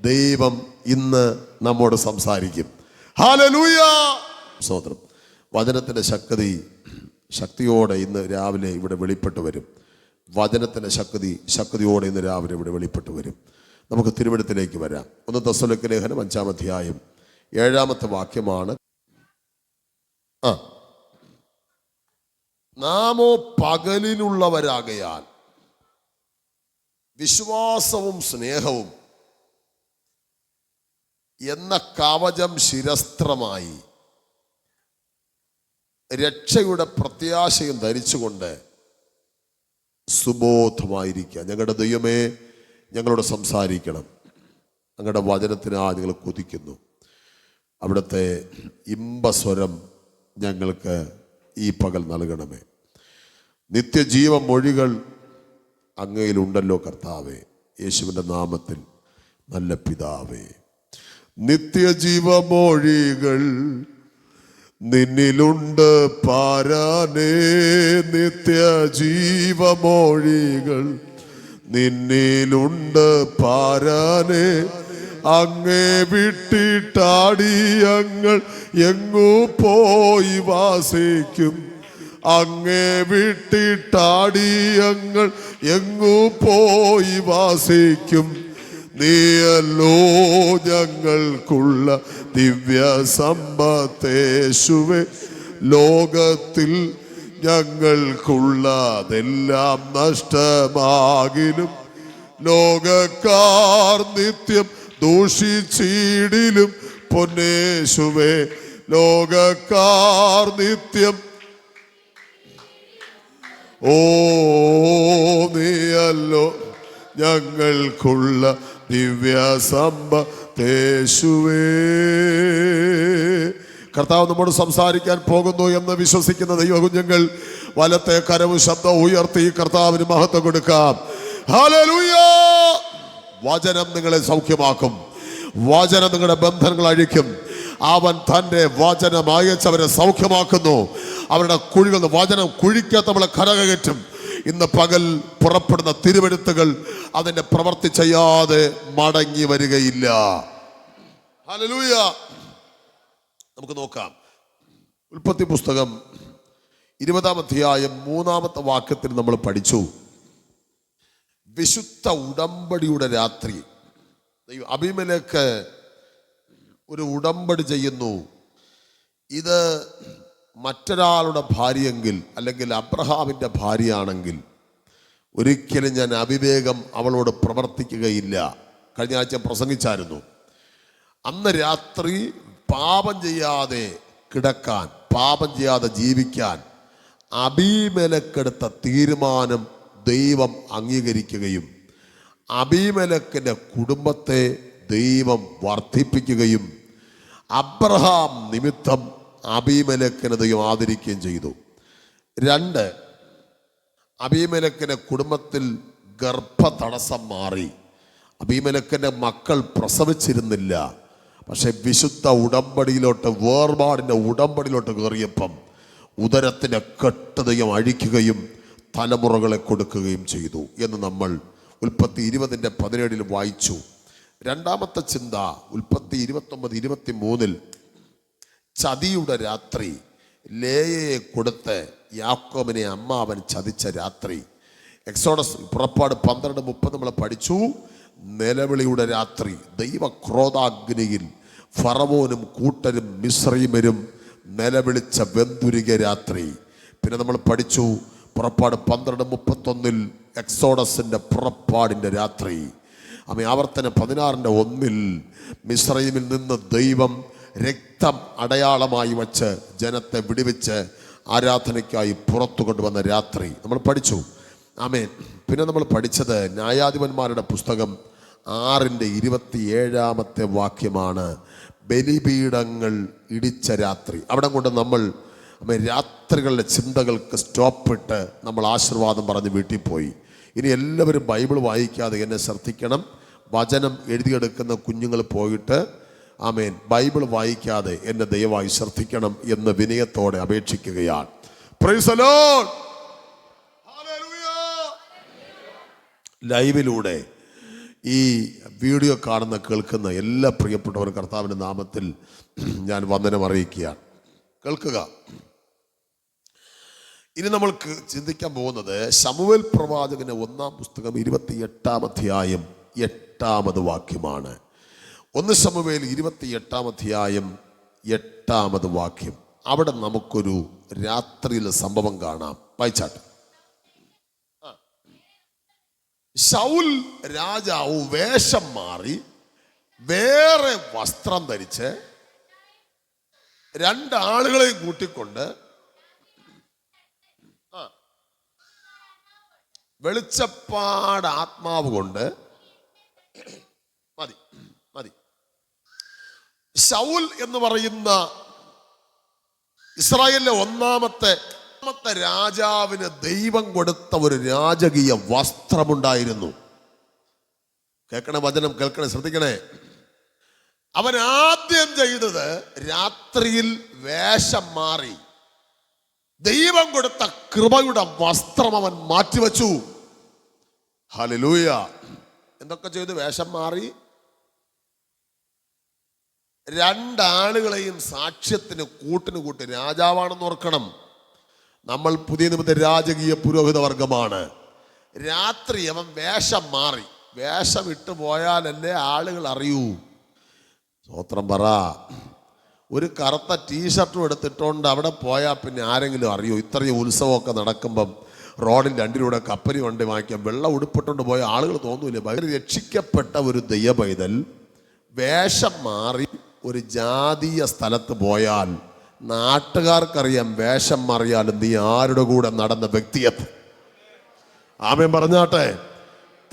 ദൈവം ഇന്ന് നമ്മോട് സംസാരിക്കും. ഹല്ലേലൂയ. സ്തോത്രം. വചനത്തിൻ്റെ ശക്തിയോടെ ഇന്ന് രാവിലെ ഇവിടെ വെളിപ്പെട്ട് വരും. വചനത്തിൻ്റെ ശക്തിയോടെ ഇന്ന് രാവിലെ ഇവിടെ വെളിപ്പെട്ട് വരും. നമുക്ക് തിരുവെഴുത്തിലേക്ക് വരാം. 1 തെസ്സലോനിക്യ ലേഖനം 5-ാം അധ്യായം 7-ാമത്തെ വാക്യമാണ്. നാമോ പകലിനുള്ളവരാകയാൽ വിശ്വാസവും സ്നേഹവും എന്ന കവചം ശിരസ്ത്രമായി രക്ഷയുടെ പ്രത്യാശയും ധരിച്ചുകൊണ്ട് സുബോധമായിരിക്കുക. ഞങ്ങളുടെ ദൈവമേ, ഞങ്ങളോട് സംസാരിക്കണം. ഞങ്ങളുടെ വചനത്തിനാ ഞങ്ങൾ കൊതിക്കുന്നു. അവിടുത്തെ ഇമ്പസ്വരം ഞങ്ങൾക്ക് ഈ പകൽ നൽകണമേ. നിത്യജീവ മൊഴികൾ അങ്ങയിലുണ്ടല്ലോ കർത്താവേ. യേശുവിൻ്റെ നാമത്തിൽ നല്ല പിതാവേ, നിത്യജീവ മൊഴികൾ നിന്നിലുണ്ട് പാരാനേ. നിത്യജീവ മൊഴികൾ നിന്നിലുണ്ട് പാരാനേ. അങ്ങേ വിട്ടിട്ടാടി ഞങ്ങൾ എങ്ങു പോയി വാസിക്കും. അങ്ങേ വിട്ടിട്ടാടി ഞങ്ങൾ എങ്ങു പോയി വാസിക്കും. നീയല്ലോ ഞങ്ങൾക്കുള്ള ദിവ്യ സമ്പത്തേശുവേ. ലോകത്തിൽ ഞങ്ങൾക്കുള്ളതെല്ലാം നഷ്ടമാകിലും ലോകക്കാർ നിത്യം ദൂഷിച്ചിടിലും പൊന്നേശുവേ. ലോകക്കാർ നിത്യം നീയല്ലോ ഞങ്ങൾക്കുള്ള ദിവ്യ സമ്പത്തേശുവേ. കർത്താവ് നമ്മോട് സംസാരിക്കാൻ പോകുന്നു എന്ന് വിശ്വസിക്കുന്ന ദൈവകുഞ്ഞുങ്ങൾ വലത്തെ കരവും ശബ്ദം ഉയർത്തി കർത്താവിന് മഹത്വം കൊടുക്കാം. ഹല്ലേലൂയ. വചനം നിങ്ങളെ സൗഖ്യമാക്കും. വചനം നിങ്ങളുടെ ബന്ധനങ്ങൾ അഴിക്കും. അവൻ തൻ്റെ വചനം അയച്ചവരെ സൗഖ്യമാക്കുന്നു. അവരുടെ കുഴികൾ വചനം കുഴിക്കാത്ത നമ്മളെ കരകയറ്റും. ഇന്ന് പകൽ പുറപ്പെടുന്ന തിരുവെഴുത്തുകൾ അതിൻ്റെ പ്രവൃത്തി ചെയ്യാതെ മടങ്ങി വരികയില്ല. ഹല്ലേലൂയ. നമുക്ക് നോക്കാം. ഉൽപ്പത്തി പുസ്തകം 20-ാം അധ്യായം 3-ാമത്തെ വാക്യത്തിൽ നമ്മൾ പഠിച്ചു, വിശുദ്ധ ഉടമ്പടിയുടെ രാത്രി. അബീമേലെക്ക് ഒരു ഉടമ്പടി ചെയ്യുന്നു. ഇത് മറ്റൊരാളുടെ ഭാര്യയെങ്കിൽ, അല്ലെങ്കിൽ അബ്രഹാമിൻ്റെ ഭാര്യയാണെങ്കിൽ ഒരിക്കലും ഞാൻ അവിവേകം അവളോട് പ്രവർത്തിക്കുകയില്ല. കഴിഞ്ഞ ആഴ്ച പ്രസംഗിച്ചായിരുന്നു. അന്ന് രാത്രി പാപം ചെയ്യാതെ കിടക്കാൻ, പാപം ചെയ്യാതെ ജീവിക്കാൻ അബീമേലെക്കെടുത്ത തീരുമാനം ദൈവം അംഗീകരിക്കുകയും അബീമേലെക്കിൻ്റെ കുടുംബത്തെ ദൈവം വർദ്ധിപ്പിക്കുകയും അബ്രഹാം നിമിത്തം അബീമേലെക്കിനെ ദൈവം ആദരിക്കുകയും ചെയ്തു. 2, അബീമേലെക്കിൻ്റെ കുടുംബത്തിൽ ഗർഭതടസ്സം മാറി. അബീമേലെക്കിൻ്റെ മക്കൾ പ്രസവിച്ചിരുന്നില്ല. പക്ഷെ വിശുദ്ധ ഉടമ്പടിയിലോട്ട്, വേർപാടിൻ്റെ ഉടമ്പടിയിലോട്ട് കയറിയപ്പം ഉദരത്തിൻ്റെ കെട്ട് ദൈവം അഴിക്കുകയും തലമുറകളെ കൊടുക്കുകയും ചെയ്തു എന്ന് നമ്മൾ ഉൽപ്പത്തി 20:17 വായിച്ചു. 2-ാമത്തെ ചിന്ത ഉൽപ്പത്തി 29-23 ചതിയുടെ രാത്രി. ലേയയെ കൊടുത്ത് യാക്കോബിനെ അമ്മാവൻ ചതിച്ച രാത്രി. എക്സോഡസ് പുറപ്പാട് 12:30 നമ്മൾ പഠിച്ചു. നിലവിളിയുടെ രാത്രി. ദൈവക്രോധാഗ്നിയിൽ ഫറവോനും കൂട്ടരും മിസ്രയീമ്യരും നിലവിളിച്ച വെന്തുരുകിയ രാത്രി. പിന്നെ നമ്മൾ പഠിച്ചു പുറപ്പാട് 12:31 എക്സോഡസിൻ്റെ പുറപ്പാടിൻ്റെ രാത്രി. ആവർത്തനം 16:1 മിസ്രയീമിൽ നിന്ന് ദൈവം രക്തം അടയാളമായി വച്ച് ജനത്തെ വിടുവിച്ച് ആരാധനയ്ക്കായി പുറത്തു കൊണ്ടുവന്ന രാത്രി നമ്മൾ പഠിച്ചു. ആമേൻ. പിന്നെ നമ്മൾ പഠിച്ചത് ന്യായാധിപന്മാരുടെ പുസ്തകം 6:27 വാക്യമാണ്. ബലിപീഠങ്ങൾ ഇടിച്ച രാത്രി. അവിടെ കൊണ്ട് നമ്മൾ രാത്രികളുടെ ചിന്തകൾക്ക് സ്റ്റോപ്പിട്ട് നമ്മൾ ആശീർവാദം പറഞ്ഞ് വീട്ടിൽ പോയി. ഇനി എല്ലാവരും ബൈബിൾ വായിക്കാതെ എന്നെ ശ്രദ്ധിക്കണം. വചനം എഴുതിയെടുക്കുന്ന കുഞ്ഞുങ്ങൾ പോയിട്ട് ആമേൻ ബൈബിൾ വായിക്കാതെ എന്നെ ദയവായി ശ്രദ്ധിക്കണം എന്ന് വിനയത്തോടെ അപേക്ഷിക്കുകയാണ്. Price the Lord. ഹല്ലേലൂയ. ലൈവിലൂടെ ഈ വീഡിയോ കാണുന്ന കേൾക്കുന്ന എല്ലാ പ്രിയപ്പെട്ടവർ കർത്താവിൻ്റെ നാമത്തിൽ ഞാൻ വന്ദനം അറിയിക്കുകയാണ്. കേൾക്കുക. ഇനി നമ്മൾ ചിന്തിക്കാൻ പോകുന്നത് ശമൂവേൽ പ്രവാചകന്റെ 1-ാം പുസ്തകം 28-ാം അധ്യായം 8-ാമത് വാക്യമാണ്. 1 ശമൂവേൽ 28-ാം അധ്യായം 8-ാമത് വാക്യം. അവിടെ നമുക്കൊരു രാത്രിയിലെ സംഭവം കാണാം. വായിച്ചാട്ടെ. ശൗൽ രാജാവ് വേഷം മാറി വേറെ വസ്ത്രം ധരിച്ച് 2 ആളുകളെയും കൂട്ടിക്കൊണ്ട് വെളിച്ചപ്പാട് ആത്മാവ് കൊണ്ട് മതി ശൗൽ എന്ന് പറയുന്ന ഇസ്രായേലിലെ ഒന്നാമത്തെ രാജാവിന് ദൈവം കൊടുത്ത ഒരു രാജകീയ വസ്ത്രമുണ്ടായിരുന്നു. കേൾക്കണേ, വചനം കേൾക്കണേ, ശ്രദ്ധിക്കണേ. അവൻ ആദ്യം ചെയ്തത് രാത്രിയിൽ വേഷം മാറി ദൈവം കൊടുത്ത കൃപയുടെ വസ്ത്രം അവൻ മാറ്റിവെച്ചു. ഹല്ലേലൂയ. എന്തൊക്കെ ചെയ്തു? വേഷം മാറി 2 ആളുകളെയും സാക്ഷ്യത്തിന് കൂട്ടി. രാജാവാണെന്ന് ഓർക്കണം. നമ്മൾ പുതിയ നിമിത്ത രാജകീയ പുരോഹിത വർഗമാണ്. രാത്രി അവൻ വേഷം മാറി. വേഷം ഇട്ട് പോയാലല്ലേ ആളുകൾ അറിയൂ. സ്തോത്രം പറ. ഒരു കറുത്ത ടീഷർട്ടും എടുത്തിട്ടുണ്ട് അവിടെ പോയാൽ പിന്നെ ആരെങ്കിലും അറിയോ? ഇത്രയും ഉത്സവമൊക്കെ നടക്കുമ്പം റോഡിൽ 2 രൂപ കപ്പരി വണ്ടി വാങ്ങിക്കാം വെള്ളം ഉടുപ്പിട്ടുകൊണ്ട് പോയ ആളുകൾ തോന്നൂലേ? രക്ഷിക്കപ്പെട്ട ഒരു ദൈവപൈതൽ വേഷം മാറി ഒരു ജാതീയ സ്ഥലത്ത് പോയാൽ നാട്ടുകാർക്കറിയാം വേഷം മാറിയാലും നീ ആരുടെ കൂടെ നടന്ന വ്യക്തിയെന്ന്. ആമേൻ പറഞ്ഞാട്ടെ.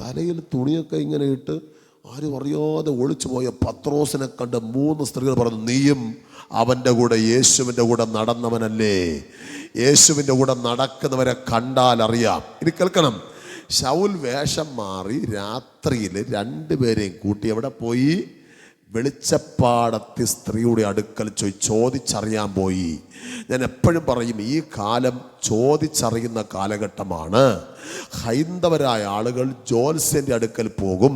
തലയിൽ തുണിയൊക്കെ ഇങ്ങനെ ഇട്ട് ആരും അറിയാതെ ഒളിച്ചു പോയ പത്രോസിനെ കണ്ട് 3 സ്ത്രീകൾ പറഞ്ഞു, നീയും അവൻ്റെ കൂടെ യേശുവിൻ്റെ കൂടെ നടന്നവനല്ലേ? യേശുവിൻ്റെ കൂടെ നടക്കുന്നവരെ കണ്ടാൽ അറിയാം. ഇനി കേൾക്കണം. ശൗൽ വേഷം മാറി രാത്രിയിൽ 2 പേരെയും കൂട്ടി എവിടെ പോയി? വെളിച്ചപ്പാടത്തി സ്ത്രീയുടെ അടുക്കൽ ചോദിച്ചറിയാൻ പോയി. ഞാൻ എപ്പോഴും പറയും, ഈ കാലം ചോദിച്ചറിയുന്ന കാലഘട്ടമാണ്. ഹൈന്ദവരായ ആളുകൾ ജ്യോത്സ്യൻ്റെ അടുക്കൽ പോകും.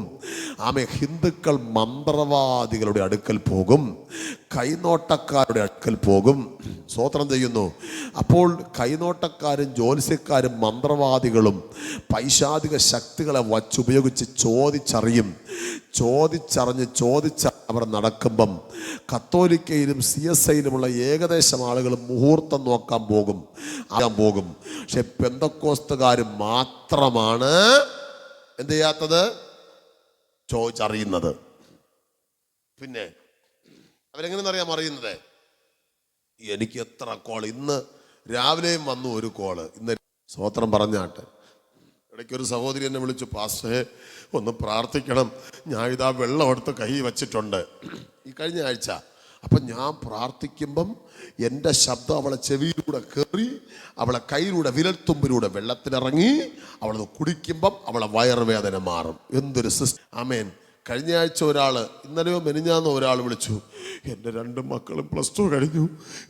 ഹിന്ദുക്കൾ മന്ത്രവാദികളുടെ അടുക്കൽ പോകും, കൈനോട്ടക്കാരുടെ അടുക്കൽ പോകും. സ്തോത്രം ചെയ്യുന്നു. അപ്പോൾ കൈനോട്ടക്കാരും ജ്യോത്സ്യക്കാരും മന്ത്രവാദികളും പൈശാചിക ശക്തികളെ വച്ചുപയോഗിച്ച് ചോദിച്ചറിയും. ചോദിച്ചറിഞ്ഞ് അവർ നടക്കുമ്പം കത്തോലിക്കയിലും CSIയിലുമുള്ള ഏകദേശം ആളുകൾ മുഹൂർത്തം നോക്കാൻ പോകും. പക്ഷെ പെന്തക്കോസ്തുകാർ മാത്രമാണ് എന്ത് ചെയ്യാത്തത്? ചോദിച്ചറിയുന്നത്. പിന്നെ അവരെങ്ങനെയെന്നറിയാം അറിയുന്നത്? എനിക്ക് എത്ര കോൾ ഇന്ന് രാവിലെയും വന്നു, ഒരു കോള് ഇന്ന്. സ്തോത്രം പറഞ്ഞാട്ടെ. ഇടയ്ക്കൊരു സഹോദരി എന്നെ വിളിച്ചു, പാസ്റ്റേ ഒന്ന് പ്രാർത്ഥിക്കണം, ഞാൻ ഇതാ വെള്ളം എടുത്ത് കൈ വച്ചിട്ടുണ്ട് ഈ കഴിഞ്ഞ ആഴ്ച. അപ്പം ഞാൻ പ്രാർത്ഥിക്കുമ്പം എൻ്റെ ശബ്ദം അവളെ ചെവിയിലൂടെ കയറി അവളെ കയ്യിലൂടെ വിരൽത്തുമ്പിലൂടെ വെള്ളത്തിലിറങ്ങി അവളത് കുടിക്കുമ്പം അവളെ വയറുവേദന മാറും. എന്തൊരു ആമേൻ. കഴിഞ്ഞ ആഴ്ച ഒരാൾ, ഇന്നലെയോ മെനിഞ്ഞാന്നോ ഒരാൾ വിളിച്ചു, എൻ്റെ 2 മക്കളും +2 കഴിഞ്ഞു,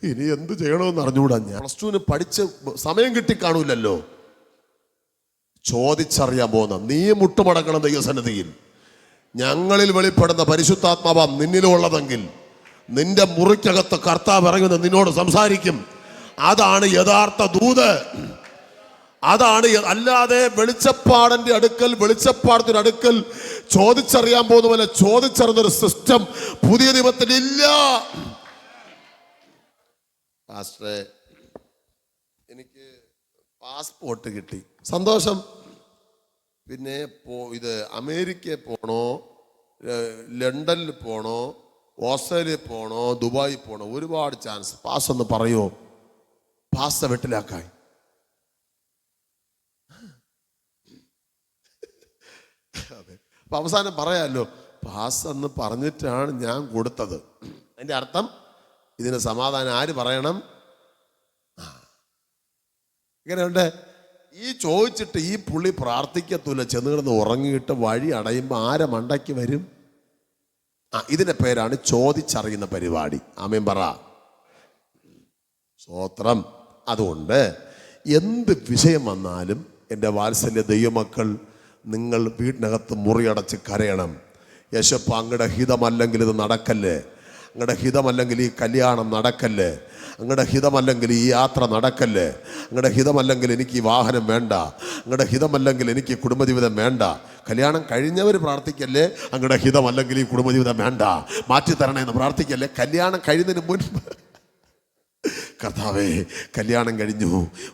ഇനി എന്ത് ചെയ്യണമെന്ന് അറിഞ്ഞുകൂടാ. ഞാൻ +2 പഠിച്ച് സമയം കിട്ടിക്കാണൂലല്ലോ. ചോദിച്ചറിയാൻ പോകുന്ന നീ മുട്ടുമടക്കണം ദൈവസന്നിധിയിൽ. ഞങ്ങളിൽ വെളിപ്പെടുന്ന പരിശുദ്ധാത്മാവാം നിന്നിലുള്ളതെങ്കിൽ നിന്റെ മുറിക്കകത്ത് കർത്താവ് ഇറങ്ങുന്ന നിന്നോട് സംസാരിക്കും. അതാണ് യഥാർത്ഥ ദൂത്. അതാണ്. അല്ലാതെ വെളിച്ചപ്പാടത്തിന്റെ അടുക്കൽ ചോദിച്ചറിയാൻ പോകുന്ന പോലെ ചോദിച്ചറിഞ്ഞൊരു സിസ്റ്റം പുതിയ നിയമത്തിലില്ല. പാസ്റ്ററെ, എനിക്ക് പാസ്പോർട്ട് കിട്ടി, സന്തോഷം. പിന്നെ ഇത് അമേരിക്കയിൽ പോണോ, ലണ്ടനിൽ പോണോ, ഓസ്ട്രേലിയയിൽ പോണോ, ദുബായിൽ പോണോ, ഒരുപാട് ചാൻസ്. പാസ് ഒന്ന് പറയോ? പാസ വെട്ടിലാക്കാൻ. അപ്പൊ അവസാനം പറയാമല്ലോ, പാസ് എന്ന് പറഞ്ഞിട്ടാണ് ഞാൻ കൊടുത്തത്. അതിന്റെ അർത്ഥം ഇതിന് സമാധാനം ആര് പറയണം? ഇങ്ങനെയുണ്ട്. ഈ ചോദിച്ചിട്ട് ഈ പുള്ളി പ്രാർത്ഥിക്കത്തൂല, ചെന്ന് കിടന്ന് ഉറങ്ങിയിട്ട് വഴി അടയുമ്പോൾ ആരെ മണ്ടയ്ക്ക് വരും? ഇതിന്റെ പേരാണ് ചോദിച്ചറിയുന്ന പരിപാടി. ആമേൻ പറ. സ്തോത്രം. അതുകൊണ്ട് എന്ത് വിഷയം വന്നാലും എൻ്റെ വാത്സല്യ ദൈവമക്കൾ, നിങ്ങൾ വീടിനകത്ത് മുറിയടച്ച് കരയണം. യേശപ്പ, അങ്ങയുടെ ഹിതമല്ലെങ്കിൽ ഇത് നടക്കല്ലേ, അങ്ങയുടെ ഹിതമല്ലെങ്കിൽ ഈ കല്യാണം നടക്കല്ലേ, അങ്ങയുടെ ഹിതമല്ലെങ്കിൽ ഈ യാത്ര നടക്കല്ലേ, അങ്ങയുടെ ഹിതമല്ലെങ്കിൽ എനിക്ക് ഈ വാഹനം വേണ്ട, അങ്ങയുടെ ഹിതമല്ലെങ്കിൽ എനിക്ക് കുടുംബജീവിതം വേണ്ട. കല്യാണം കഴിഞ്ഞവർ പ്രാർത്ഥിക്കല്ലേ, അങ്ങയുടെ ഹിതമല്ലെങ്കിൽ ഈ കുടുംബജീവിതം വേണ്ട, മാറ്റിത്തരണേന്ന് പ്രാർത്ഥിക്കല്ലേ. കല്യാണം കഴിയുന്നതിന് മുൻപ് കർത്താവേ, കല്യാണം കഴിഞ്ഞു,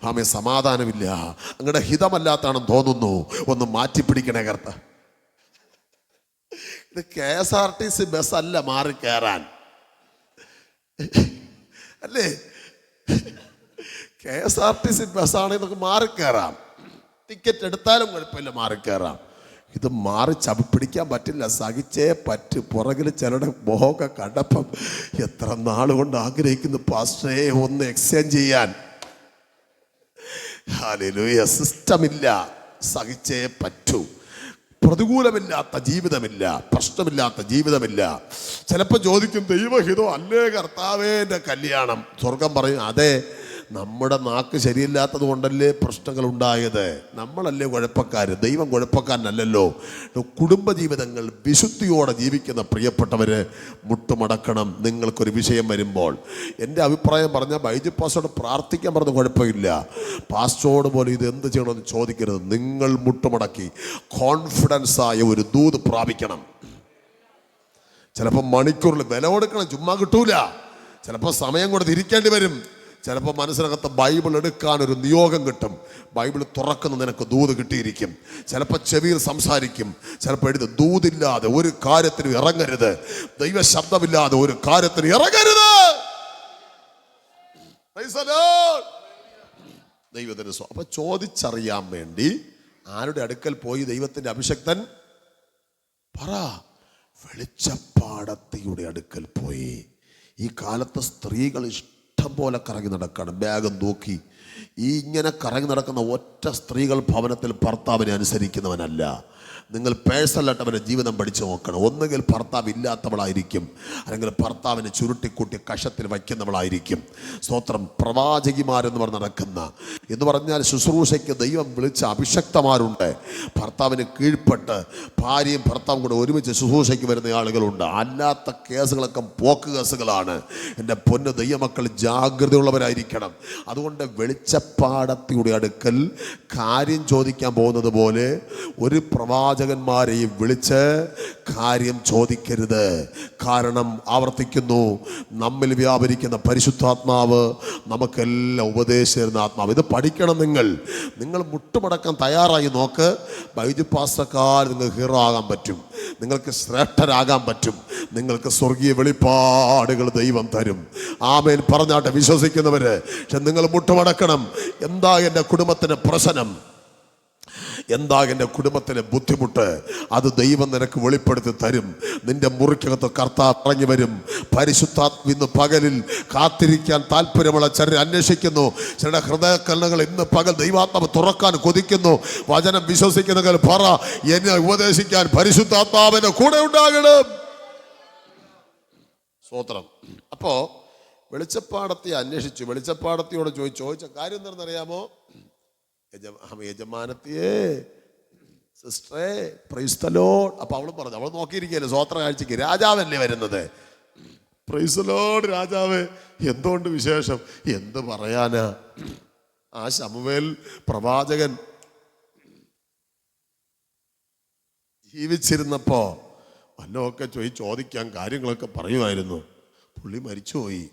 ആമേ, സമാധാനമില്ല, അങ്ങയുടെ ഹിതമല്ലാത്താണെന്ന് തോന്നുന്നു, ഒന്ന് മാറ്റിപ്പിടിക്കണേ കർത്താവ്. ഇത് KSRTC ബസ്സല്ല മാറി കയറാൻ, അല്ലേ? KSRTC ബസ്സാണെങ്കിൽ നമുക്ക് മാറിക്കയറാം, ടിക്കറ്റ് എടുത്താലും കുഴപ്പമില്ല, മാറിക്കയറാം. ഇത് മാറി പിടിക്കാൻ പറ്റില്ല, സഹിച്ചേ പറ്റ്. പുറകിൽ ചിലരുടെ മുഖമൊക്കെ കണ്ടപ്പം എത്ര നാളുകൊണ്ട് ആഗ്രഹിക്കുന്നു പാസ്റ്ററെ ഒന്ന് എക്സ്ചേഞ്ച് ചെയ്യാൻ. ഹല്ലേലൂയ. സിസ്റ്റമില്ല, സഹിച്ചേ പറ്റൂ. പ്രതികൂലമില്ലാത്ത ജീവിതമില്ല, പ്രശ്നമില്ലാത്ത ജീവിതമില്ല. ചിലപ്പോൾ ചോദിക്കും, ദൈവഹിതം അല്ലേ കർത്താവേ എൻ്റെ കല്യാണം? സ്വർഗം പറയും, അതെ, നമ്മുടെ നാക്ക് ശരിയില്ലാത്തത് കൊണ്ടല്ലേ പ്രശ്നങ്ങൾ ഉണ്ടായത്, നമ്മളല്ലേ കുഴപ്പക്കാർ, ദൈവം കുഴപ്പക്കാരനല്ലല്ലോ. കുടുംബജീവിതങ്ങൾ വിശുദ്ധിയോടെ ജീവിക്കുന്ന പ്രിയപ്പെട്ടവര് മുട്ടുമടക്കണം. നിങ്ങൾക്കൊരു വിഷയം വരുമ്പോൾ എൻ്റെ അഭിപ്രായം പറഞ്ഞാൽ ബൈജു പാസ്റ്റോട് പ്രാർത്ഥിക്കാൻ പറഞ്ഞ കുഴപ്പമില്ല, പാസ്റ്റോട് പോലെ ഇത് എന്ത് ചെയ്യണമെന്ന് ചോദിക്കരുത്. നിങ്ങൾ മുട്ടുമടക്കി കോൺഫിഡൻസായ ഒരു ദൂത് പ്രാപിക്കണം. ചിലപ്പോൾ മണിക്കൂറിൽ വില കൊടുക്കണം, ചുമ്മാ കിട്ടൂല. ചിലപ്പോൾ സമയം കൊടുത്ത് ഇരിക്കേണ്ടി വരും. ചിലപ്പോൾ മനസ്സിനകത്ത് ബൈബിൾ എടുക്കാനൊരു നിയോഗം കിട്ടും, ബൈബിൾ തുറക്കുന്ന നിനക്ക് ദൂത് കിട്ടിയിരിക്കും. ചിലപ്പോൾ ചെവിയിൽ സംസാരിക്കും, ചിലപ്പോൾ എഴുതി ദൂതില്ലാതെ ഒരു കാര്യത്തിനും ഇറങ്ങരുത്, ദൈവശബ്ദമില്ലാതെ ഒരു കാര്യത്തിന് ഇറങ്ങരുത്. ദൈവത്തിന് അപ്പൊ ചോദിച്ചറിയാൻ വേണ്ടി ആരുടെ അടുക്കൽ പോയി ദൈവത്തിന്റെ അഭിഷക്തൻ? പറ. വെളിച്ചപ്പാടത്തിയുടെ അടുക്കൽ പോയി. ഈ കാലത്ത് സ്ത്രീകൾ ഇഷ്ടം പോലെ കറങ്ങി നടക്കണം, ബാഗും തൂക്കി. ഈ ഇങ്ങനെ കറങ്ങി നടക്കുന്ന ഒറ്റ സ്ത്രീകൾ ഭവനത്തിൽ ഭർത്താവിനെ അനുസരിക്കുന്നവനല്ല. നിങ്ങൾ പേഴ്സണലായിട്ട് അവൻ്റെ ജീവിതം പഠിച്ചു നോക്കണം. ഒന്നുകിൽ ഭർത്താവ് ഇല്ലാത്തവളായിരിക്കും, അല്ലെങ്കിൽ ഭർത്താവിനെ ചുരുട്ടിക്കൂട്ടി കഷത്തിൽ വയ്ക്കുന്നവളായിരിക്കും. സ്തോത്രം. പ്രവാചകിമാരെന്ന് പറഞ്ഞ് നടക്കുന്ന, എന്ന് പറഞ്ഞാൽ ശുശ്രൂഷയ്ക്ക് ദൈവം വിളിച്ച അഭിഷക്തമാരുണ്ട്. ഭർത്താവിന് കീഴ്പ്പെട്ട് ഭാര്യയും ഭർത്താവും കൂടെ ഒരുമിച്ച് ശുശ്രൂഷയ്ക്ക് വരുന്ന ആളുകളുണ്ട്. അല്ലാത്ത കേസുകളൊക്കെ പോക്ക് കേസുകളാണ്. എൻ്റെ പൊന്ന് ദൈവമക്കൾ ജാഗ്രതയുള്ളവരായിരിക്കണം. അതുകൊണ്ട് വെളിച്ചപ്പാടത്തിയുടെ അടുക്കൽ കാര്യം ചോദിക്കാൻ പോകുന്നത് പോലെ ഒരു പ്രവാചകന്മാരെയും വിളിച്ച് കാര്യം ചോദിക്കരുത്. കാരണം ആവർത്തിക്കുന്നു, നമ്മിൽ വ്യാപരിക്കുന്ന പരിശുദ്ധാത്മാവ് നമുക്കെല്ലാം ഉപദേശിച്ചു തരുന്ന ആത്മാവ്. ഇത് പഠിക്കണം. നിങ്ങൾ മുട്ടുമടക്കാൻ തയ്യാറായി നോക്ക്. ബൈജു പാസ്റ്റർക്കാർ നിങ്ങൾക്ക് ഹീറോ ആകാൻ പറ്റും, നിങ്ങൾക്ക് ശ്രേഷ്ഠരാകാൻ പറ്റും, നിങ്ങൾക്ക് സ്വർഗീയ വെളിപ്പാടുകൾ ദൈവം തരും. ആമേൻ പറഞ്ഞാട്ടെ വിശ്വസിക്കുന്നവര്. പക്ഷെ നിങ്ങൾ മുട്ടുമടക്കണം. എന്താ എൻ്റെ കുടുംബത്തിന് പ്രശ്നം, എന്താ എൻ്റെ കുടുംബത്തിലെ ബുദ്ധിമുട്ട്, അത് ദൈവം നിനക്ക് വെളിപ്പെടുത്തി തരും. നിന്റെ മുറിക്കകത്ത് കർത്താവ് ഇറങ്ങി വരും. പരിശുദ്ധാത്മ ഇന്ന് പകലിൽ കാത്തിരിക്കാൻ താല്പര്യമുള്ള ചിലർ അന്വേഷിക്കുന്നു. ചിലരുടെ ഹൃദയക്കല്ലുകൾ ഇന്ന് പകൽ ദൈവാത്മാവ് തുറക്കാൻ കൊതിക്കുന്നു. വചനം വിശ്വസിക്കുന്നവർ പറ, എന്നെ ഉപദേശിക്കാൻ പരിശുദ്ധാത്മാവിന്റെ കൂടെ ഉണ്ടാകണം. സ്തോത്രം. അപ്പോ വെളിച്ചപ്പാടത്തെ അന്വേഷിച്ചു. വെളിച്ചപ്പാടത്തിയോട് ചോദിച്ച കാര്യം എന്താണെന്നറിയാമോ? യജമാനത്തിയേ, സിസ്റ്ററെ, പ്രൈസ് ദി ലോർഡ്. അപ്പൊ അവള് പറഞ്ഞു, അവൾ നോക്കിയിരിക്കുകയല്ലേ സ്വോത്ര കാഴ്ചക്ക്, രാജാവല്ലേ വരുന്നത്. പ്രൈസ് ദി ലോർഡ് രാജാവ്, എന്തുകൊണ്ട് വിശേഷം? എന്ത് പറയാനാ, ആ ശമൂവേൽ പ്രവാചകൻ ജീവിച്ചിരുന്നപ്പോ വല്ലതൊക്കെ ചോദിക്കാൻ കാര്യങ്ങളൊക്കെ പറയുമായിരുന്നു. പുള്ളി മരിച്ചുപോയി.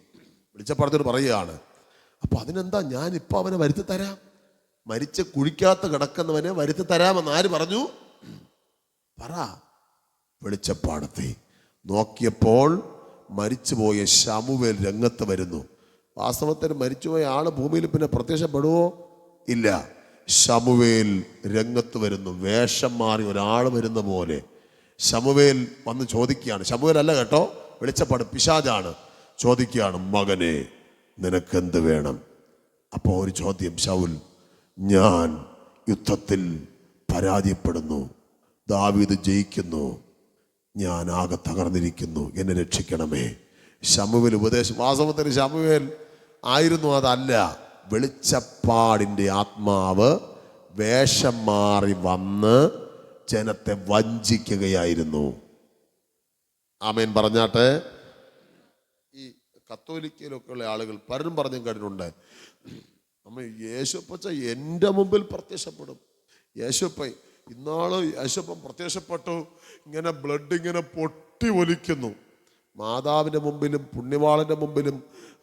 വെളിച്ചപ്പാടത്തോട് പറയുകയാണ്. അപ്പൊ അതിനെന്താ, ഞാനിപ്പോ അവനെ വരുത്തി തരാം, മരിച്ച് കുഴിക്കാത്ത കിടക്കുന്നവനെ വരുത്തി തരാമെന്ന് ആര് പറഞ്ഞു? പറ. വെളിച്ചപ്പാടത്തെ നോക്കിയപ്പോൾ മരിച്ചുപോയ ശമൂവേൽ രംഗത്ത് വരുന്നു. വാസ്തവത്തിൽ മരിച്ചുപോയ ആള് ഭൂമിയിൽ പിന്നെ പ്രത്യക്ഷപ്പെടുവോ? ഇല്ല. ശമൂവേൽ രംഗത്ത് വരുന്നു, വേഷം മാറി ഒരാൾ വരുന്ന പോലെ. ശമൂവേൽ വന്ന് ചോദിക്കുകയാണ്. ശമൂവേൽ അല്ല കേട്ടോ, വെളിച്ചപ്പാട് പിശാചാണ്. ചോദിക്കുകയാണ്, മകനെ നിനക്കെന്ത് വേണം? അപ്പോൾ ഒരു ചോദ്യം, ശൗൽ, ഞാൻ യുദ്ധത്തിൽ പരാജയപ്പെടുന്നു, ദാവീദ് ജയിക്കുന്നു, ഞാൻ ആകെ തകർന്നിരിക്കുന്നു, എന്നെ രക്ഷിക്കണമേ. ശമൂവേൽ ഉപദേശം. വാസ്തവത്തിന് ശമൂവേൽ ആയിരുന്നു അതല്ല. വെളിച്ചപ്പാടിൻ്റെ ആത്മാവ് വേഷം മാറി വന്ന് ജനത്തെ വഞ്ചിക്കുകയായിരുന്നു. ആമേൻ പറഞ്ഞാട്ടെ. ഈ കത്തോലിക്കയിലൊക്കെ ഉള്ള ആളുകൾ പലരും പറഞ്ഞും കേട്ടിട്ടുണ്ട്, അമ്മ യേശുപ്പച്ച എൻ്റെ മുമ്പിൽ പ്രത്യക്ഷപ്പെടും. യേശുപ്പ ഇന്നാള് യേശുപ്പൻ പ്രത്യക്ഷപ്പെട്ടു, ഇങ്ങനെ ബ്ലഡ് ഇങ്ങനെ പൊട്ടി ഒലിക്കുന്നു. മാതാവിൻ്റെ മുമ്പിലും പുണ്യവാളൻ്റെ മുമ്പിലും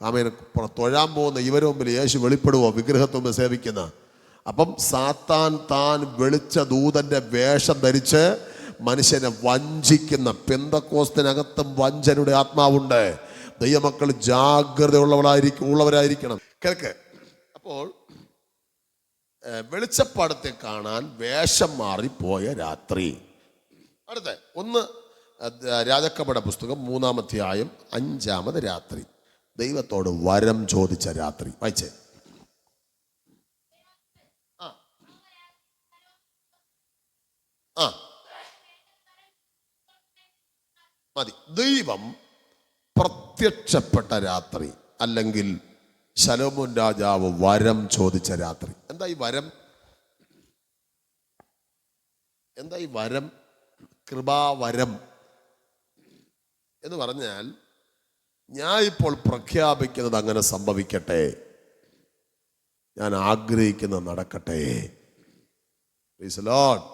ആമേൻ തൊഴാൻ പോകുന്ന ഇവരുടെ മുമ്പിൽ യേശു വെളിപ്പെടുവോ? വിഗ്രഹത്തെ മുമ്പ് സേവിക്കുന്ന. അപ്പം സാത്താൻ താൻ വെളിച്ച ദൂതന്റെ വേഷം ധരിച്ച് മനുഷ്യനെ വഞ്ചിക്കുന്ന, പെന്തക്കോസ്തിനകത്തും വഞ്ചനയുടെ ആത്മാവുണ്ട്. ദൈവമക്കൾ ഉള്ളവരായിരിക്കണം. കേൾക്ക്. അപ്പോൾ വെളിച്ചപ്പാടത്തെ കാണാൻ വേഷം മാറിപ്പോയ രാത്രി. അടുത്ത ഒന്ന് രാജാക്കന്മാരുടെ പുസ്തകം 3-ാം അധ്യായം 5-ാമത് രാത്രി. ദൈവത്തോട് വരം ചോദിച്ച രാത്രി. വായിച്ചേ. മതി. ദൈവം പ്രത്യക്ഷപ്പെട്ട രാത്രി, അല്ലെങ്കിൽ ശലോമോൻ രാജാവ് വരം ചോദിച്ച രാത്രി. എന്താ ഈ വരം? എന്താ ഈ വരം? കൃപാവരം എന്ന് പറഞ്ഞാൽ, ഞാൻ ഇപ്പോൾ പ്രഖ്യാപിക്കുന്നത് അങ്ങനെ സംഭവിക്കട്ടെ, ഞാൻ ആഗ്രഹിക്കുന്നത് നടക്കട്ടെ. Praise the Lord,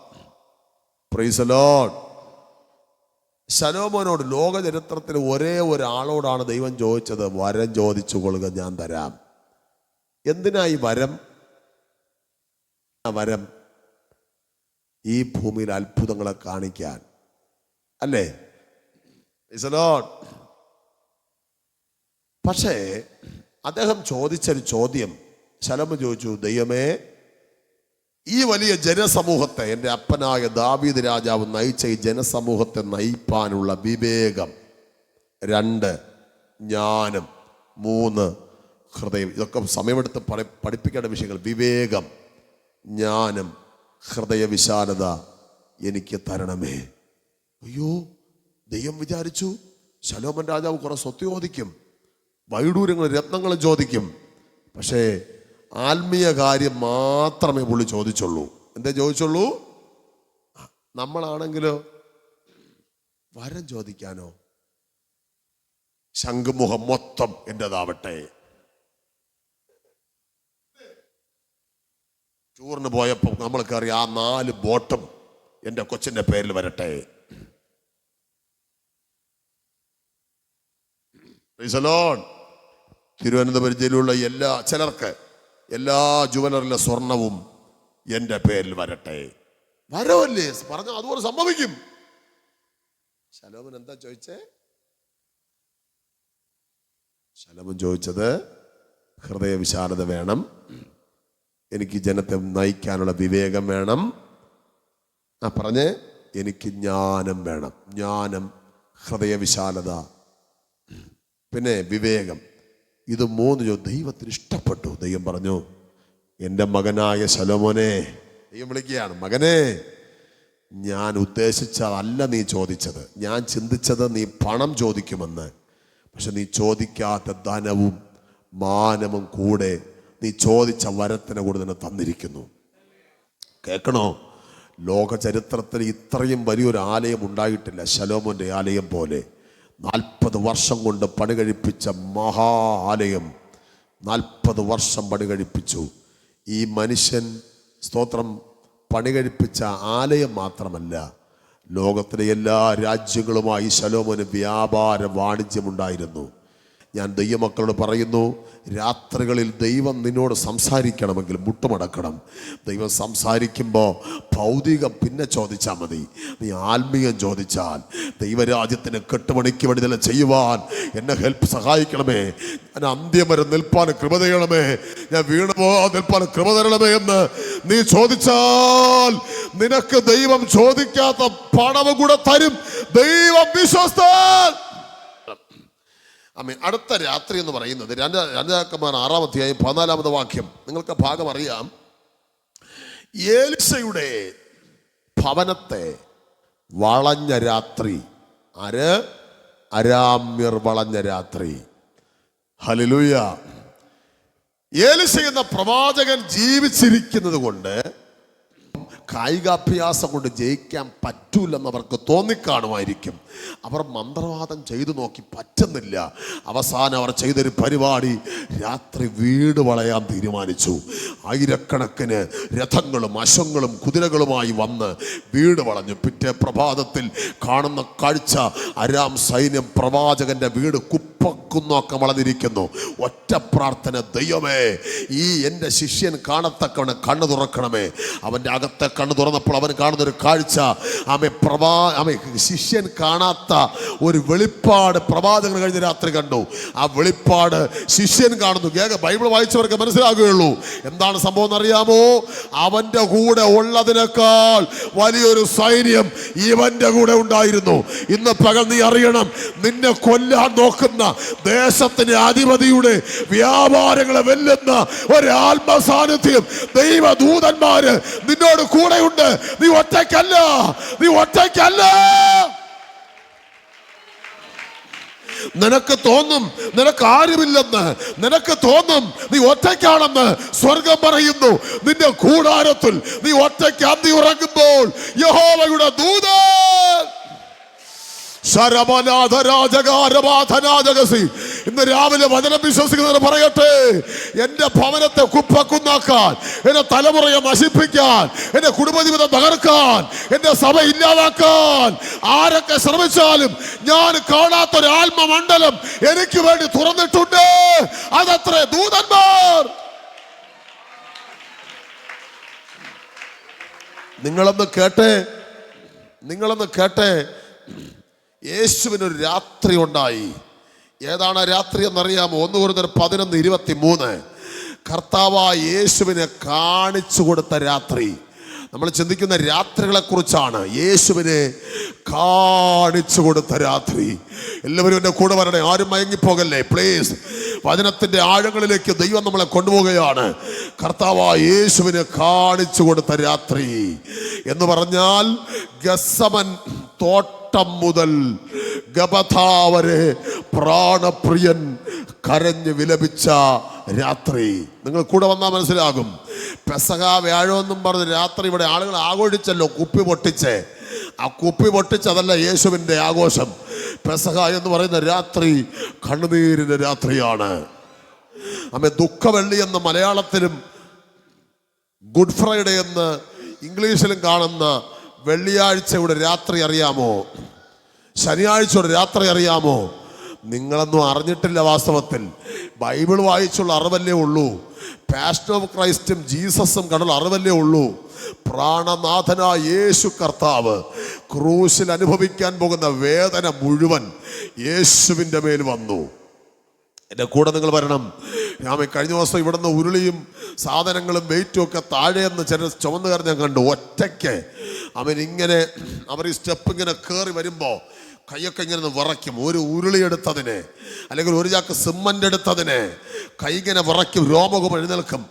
praise the Lord. ശലോമോനോട്, ലോക ചരിത്രത്തിൽ ഒരേ ഒരാളോടാണ് ദൈവം ചോദിച്ചത്, വരം ചോദിച്ചു കൊള്ളുക, ഞാൻ തരാം. എന്തിനാ ഈ വരം? വരം ഈ ഭൂമിയിൽ അത്ഭുതങ്ങളെ കാണിക്കാൻ അല്ലേ? Price the Lord. പക്ഷേ അദ്ദേഹം ചോദിച്ചൊരു ചോദ്യം, ശലോമോൻ ചോദിച്ചു, ദൈവമേ, ഈ വലിയ ജനസമൂഹത്തെ, എൻ്റെ അപ്പനായ ദാവീദ് രാജാവ് നയിച്ച ഈ ജനസമൂഹത്തെ നയിപ്പാനുള്ള വിവേകം, 2 ജ്ഞാനം, 3 ഹൃദയം. ഇതൊക്കെ സമയമെടുത്ത് പഠിപ്പിക്കേണ്ട വിഷയങ്ങൾ. വിവേകം, ജ്ഞാനം, ഹൃദയവിശാലത എനിക്ക് തരണമേ. അയ്യോ, ദൈവം വിചാരിച്ചു ശലോമോൻ രാജാവ് കുറെ സ്വത്ത് ചോദിക്കും, വൈഡൂര്യങ്ങൾ രത്നങ്ങളും ചോദിക്കും. പക്ഷേ ആത്മീയ കാര്യം മാത്രമേ പുള്ളി ചോദിച്ചുള്ളൂ. എന്തേ ചോദിച്ചുള്ളൂ? നമ്മളാണെങ്കിലോ വരം ചോദിക്കാനോ? ശംഖുമുഖം മൊത്തം എൻ്റെതാവട്ടെ. ടൂറിന് പോയപ്പോൾ നമ്മൾക്കറിയാം, ആ 4 ബോട്ടും എൻ്റെ കൊച്ചിൻ്റെ പേരിൽ വരട്ടെ. Price the Lord. തിരുവനന്തപുരം ജില്ലയിലുള്ള ചിലർക്ക് എല്ലാ ജുവലറിലെ സ്വർണവും എൻ്റെ പേരിൽ വരട്ടെ. വരവല്ലേ പറഞ്ഞ അതുപോലെ സംഭവിക്കും. ശലോമോൻ എന്താ ചോദിച്ചേ? ശലോമോൻ ചോദിച്ചത് ഹൃദയവിശാലത വേണം, എനിക്ക് ജനത്തെ നയിക്കാനുള്ള വിവേകം വേണം. പറഞ്ഞ് എനിക്ക് ജ്ഞാനം വേണം. ജ്ഞാനം, ഹൃദയവിശാലത, പിന്നെ വിവേകം. ഇത് 3 ദൈവത്തിന് ഇഷ്ടപ്പെട്ടു. ദൈവം പറഞ്ഞു, എൻ്റെ മകനായ ശലോമോനെ, ദൈവം വിളിക്കുകയാണ്, മകനെ, ഞാൻ ഉദ്ദേശിച്ചതല്ല നീ ചോദിച്ചത്. ഞാൻ ചിന്തിച്ചത് നീ പണം ചോദിക്കുമെന്ന്. പക്ഷെ നീ ചോദിക്കാത്ത ധനവും മാനവും കൂടെ നീ ചോദിച്ച വരത്തിന് കൂടെ നിന്നെ തന്നിരിക്കുന്നു. കേൾക്കണോ? ലോക ചരിത്രത്തിൽ ഇത്രയും വലിയൊരു ആലയം ഉണ്ടായിട്ടില്ല ശലോമോന്റെ ആലയം പോലെ. 40 വർഷം കൊണ്ട് പണി കഴിപ്പിച്ച മഹാ ആലയം. 40 വർഷം പണി കഴിപ്പിച്ചു ഈ മനുഷ്യൻ. സ്തോത്രം. പണി കഴിപ്പിച്ച ആലയം മാത്രമല്ല, ലോകത്തിലെ എല്ലാ രാജ്യങ്ങളുമായി ശലോമോന് വ്യാപാര വാണിജ്യമുണ്ടായിരുന്നു. ഞാൻ ദൈവമക്കളോട് പറയുന്നു, രാത്രികളിൽ ദൈവം നിന്നോട് സംസാരിക്കണമെങ്കിൽ മുട്ടുമടക്കണം. ദൈവം സംസാരിക്കുമ്പോൾ ഭൗതികം പിന്നെ ചോദിച്ചാൽ മതി. നീ ആത്മീയം ചോദിച്ചാൽ, ദൈവരാജ്യത്തിന് കെട്ടുപണിക്ക് വേണ്ടി തന്നെ ചെയ്യുവാൻ എന്നെ സഹായിക്കണമേ, ഞാൻ അന്ത്യം വരെ നിൽപ്പാൻ കൃപ ചെയ്യണമേ, ഞാൻ വീണുപോകാൻ നിൽപ്പാൻ കൃപ തരണമേ എന്ന് നീ ചോദിച്ചാൽ നിനക്ക് ദൈവം ചോദിക്കാത്ത പണവും കൂടെ തരും. ദൈവം വിശ്വസ്തൻ. അടുത്ത രാത്രി എന്ന് പറയുന്നത് രാജാക്കന്മാർ 6-ാം അധ്യായം 14-ാമത് വാക്യം. നിങ്ങൾക്ക് ഭാഗം അറിയാം. എലീശയുടെ ഭവനത്തെ വളഞ്ഞ രാത്രി. അരാമ്യർ വളഞ്ഞ രാത്രി. ഹല്ലേലൂയ. എലീശ എന്ന പ്രവാചകൻ ജീവിച്ചിരിക്കുന്നത് കൊണ്ട് കായികാഭ്യാസം കൊണ്ട് ജയിക്കാൻ പറ്റൂലെന്ന് അവർക്ക് തോന്നിക്കാണുമായിരിക്കും. അവർ മന്ത്രവാദം ചെയ്തു നോക്കി, പറ്റുന്നില്ല. അവസാനം അവർ ചെയ്തൊരു പരിപാടി, രാത്രി വീട് വളയാൻ തീരുമാനിച്ചു. ആയിരക്കണക്കിന് രഥങ്ങളും അശ്വങ്ങളും കുതിരകളുമായി വന്ന് വീട് വളഞ്ഞു. പിറ്റേ പ്രഭാതത്തിൽ കാണുന്ന കാഴ്ച, അരാം സൈന്യം പ്രവാചകന്റെ വീട് കുപ്പക്കുന്നൊക്കെ വളർന്നിരിക്കുന്നു. ഒറ്റ പ്രാർത്ഥന, ദൈവമേ ഈ എൻ്റെ ശിഷ്യൻ കാണത്തക്കവണ്ണം കണ്ണു തുറക്കണമേ. അവൻ്റെ അകത്തെ കണ്ണു തുറന്നപ്പോൾ അവൻ കാണുന്നൊരു കാഴ്ച, ശിഷ്യൻ കാണാത്ത ഒരു വെളിപ്പാട് പ്രവാചകൻ കഴിഞ്ഞ രാത്രി കണ്ടു. ആ വെളിപ്പാട് ശിഷ്യൻ കാണുന്നു. ബൈബിൾ വായിച്ചവർക്ക് മനസ്സിലാകുകയുള്ളൂ എന്താണ് സംഭവം എന്നറിയാമോ? അവന്റെ കൂടെ ഉള്ളതിനേക്കാൾ വലിയൊരു സൈന്യം ഇവന്റെ കൂടെ ഉണ്ടായിരുന്നു. ഇന്ന് പകൽ നീ അറിയണം, നിന്നെ കൊല്ലാൻ നോക്കുന്ന ദേശത്തിന്റെ അധിപതിയുടെ വ്യാപാരങ്ങളെ വെല്ലുന്ന ഒരു ആത്മസാന്നിധ്യം, ദൈവദൂതന്മാര് നിന്നോട് കൂടെയുണ്ട്. നീ ഒറ്റയ്ക്കല്ല, നീ ഒറ്റയ്ക്കല്ല. നിനക്ക് തോന്നും നിനക്ക് ആരുമില്ലെന്ന്, നിനക്ക് തോന്നും നീ ഒറ്റയ്ക്കാണെന്ന്. സ്വർഗം പറയുന്നു, നിന്റെ കൂടാരത്തിൽ നീ ഒറ്റയ്ക്ക് അന്തി ഉറങ്ങുമ്പോൾ യഹോവയുടെ ദൂതൻ ഇന്ന് രാവിലെ വചനം വിശ്വസിക്കുന്നവർ പറയട്ടെ, എന്റെ ഭവനത്തെ കുപ്പക്കുന്നാക്കാൻ, എന്റെ തലമുറയെ നശിപ്പിക്കാൻ, എന്റെ കുടുംബജീവിതം തകർക്കാൻ, എന്റെ സഭ ഇല്ലാതാക്കാൻ ആരൊക്കെ ശ്രമിച്ചാലും ഞാൻ കാണാത്തൊരു ആത്മമണ്ഡലം എനിക്ക് വേണ്ടി തുറന്നിട്ടുണ്ട്. അതത്ര ദൂതന്മാർ. നിങ്ങളൊന്ന് കേട്ടെ. യേശുവിനൊരു രാത്രി ഉണ്ടായി. ഏതാണ് ആ രാത്രി എന്നറിയാമോ? 1 കൊരിന്ത്യർ 11:23 കർത്താവായ യേശുവിനെ കാണിച്ചു കൊടുത്ത രാത്രി. നമ്മൾ ചിന്തിക്കുന്ന രാത്രികളെ കുറിച്ചാണ്. യേശുവിനെ കാണിച്ചു കൊടുത്ത രാത്രി. എല്ലാവരും എൻ്റെ കൂടെ വരണേ, ആരും മയങ്ങിപ്പോകല്ലേ പ്ലീസ്. വചനത്തിന്റെ ആഴങ്ങളിലേക്ക് ദൈവം നമ്മളെ കൊണ്ടുപോവുകയാണ്. കർത്താവായ യേശുവിനെ കാണിച്ചു കൊടുത്ത രാത്രി എന്ന് പറഞ്ഞാൽ ഗത്സമൻ തോട്ടം മുതൽ ഗബഥാ വരെ പ്രാണപ്രിയൻ കരഞ്ഞ് വിലപിച്ച രാത്രി. നിങ്ങൾ കൂടെ വന്നാൽ മനസ്സിലാകും. പെസഹ വ്യാഴമെന്നും പറഞ്ഞ് രാത്രി ഇവിടെ ആളുകൾ ആഘോഷിച്ചല്ലോ, കുപ്പി പൊട്ടിച്ച്. ആ കുപ്പി പൊട്ടിച്ചതല്ല യേശുവിൻ്റെ ആഘോഷം. പെസഹ എന്ന് പറയുന്ന രാത്രി കണ്ണുനീരിൻ്റെ രാത്രിയാണ്. ദുഃഖവെള്ളി എന്ന് മലയാളത്തിലും ഗുഡ് ഫ്രൈഡേ എന്ന് ഇംഗ്ലീഷിലും കാണുന്ന വെള്ളിയാഴ്ചയുടെ രാത്രി അറിയാമോ? ശനിയാഴ്ചയുടെ രാത്രി അറിയാമോ? നിങ്ങളൊന്നും അറിഞ്ഞിട്ടില്ല. വാസ്തവത്തിൽ ബൈബിൾ വായിച്ചുള്ള അറിവല്ലേ ഉള്ളൂ. പാഷൻ ഓഫ് ക്രൈസ്റ്റും ജീസസും കണ്ടുള്ള അറിവല്ലേ ഉള്ളൂ. പ്രാണനാഥനായ യേശു കർത്താവ് ക്രൂശിൽ അനുഭവിക്കാൻ പോകുന്ന വേദന മുഴുവൻ യേശുവിൻ്റെ മേൽ വന്നു. എൻ്റെ കൂടെ നിങ്ങൾ വരണം. ഞാൻ കഴിഞ്ഞ ദിവസം ഇവിടുന്ന് ഉരുളിയും സാധനങ്ങളും വെയിറ്റും ഒക്കെ താഴെയെന്ന് ചില ചുമന്നുകാർ ഞാൻ കണ്ടു. ഒറ്റയ്ക്ക് ഇങ്ങനെ അവർ ഈ സ്റ്റെപ്പ് ഇങ്ങനെ കയറി വരുമ്പോൾ കൈയൊക്കെ ഇങ്ങനെ വിറയ്ക്കും. ഒരു ഉരുളി എടുത്തതിന് അല്ലെങ്കിൽ ഒരു ചാക്ക് സിമൻ്റ് എടുത്തതിന് കൈ ഇങ്ങനെ വിറയ്ക്കും, രോമകും എഴുന്നേൽക്കും.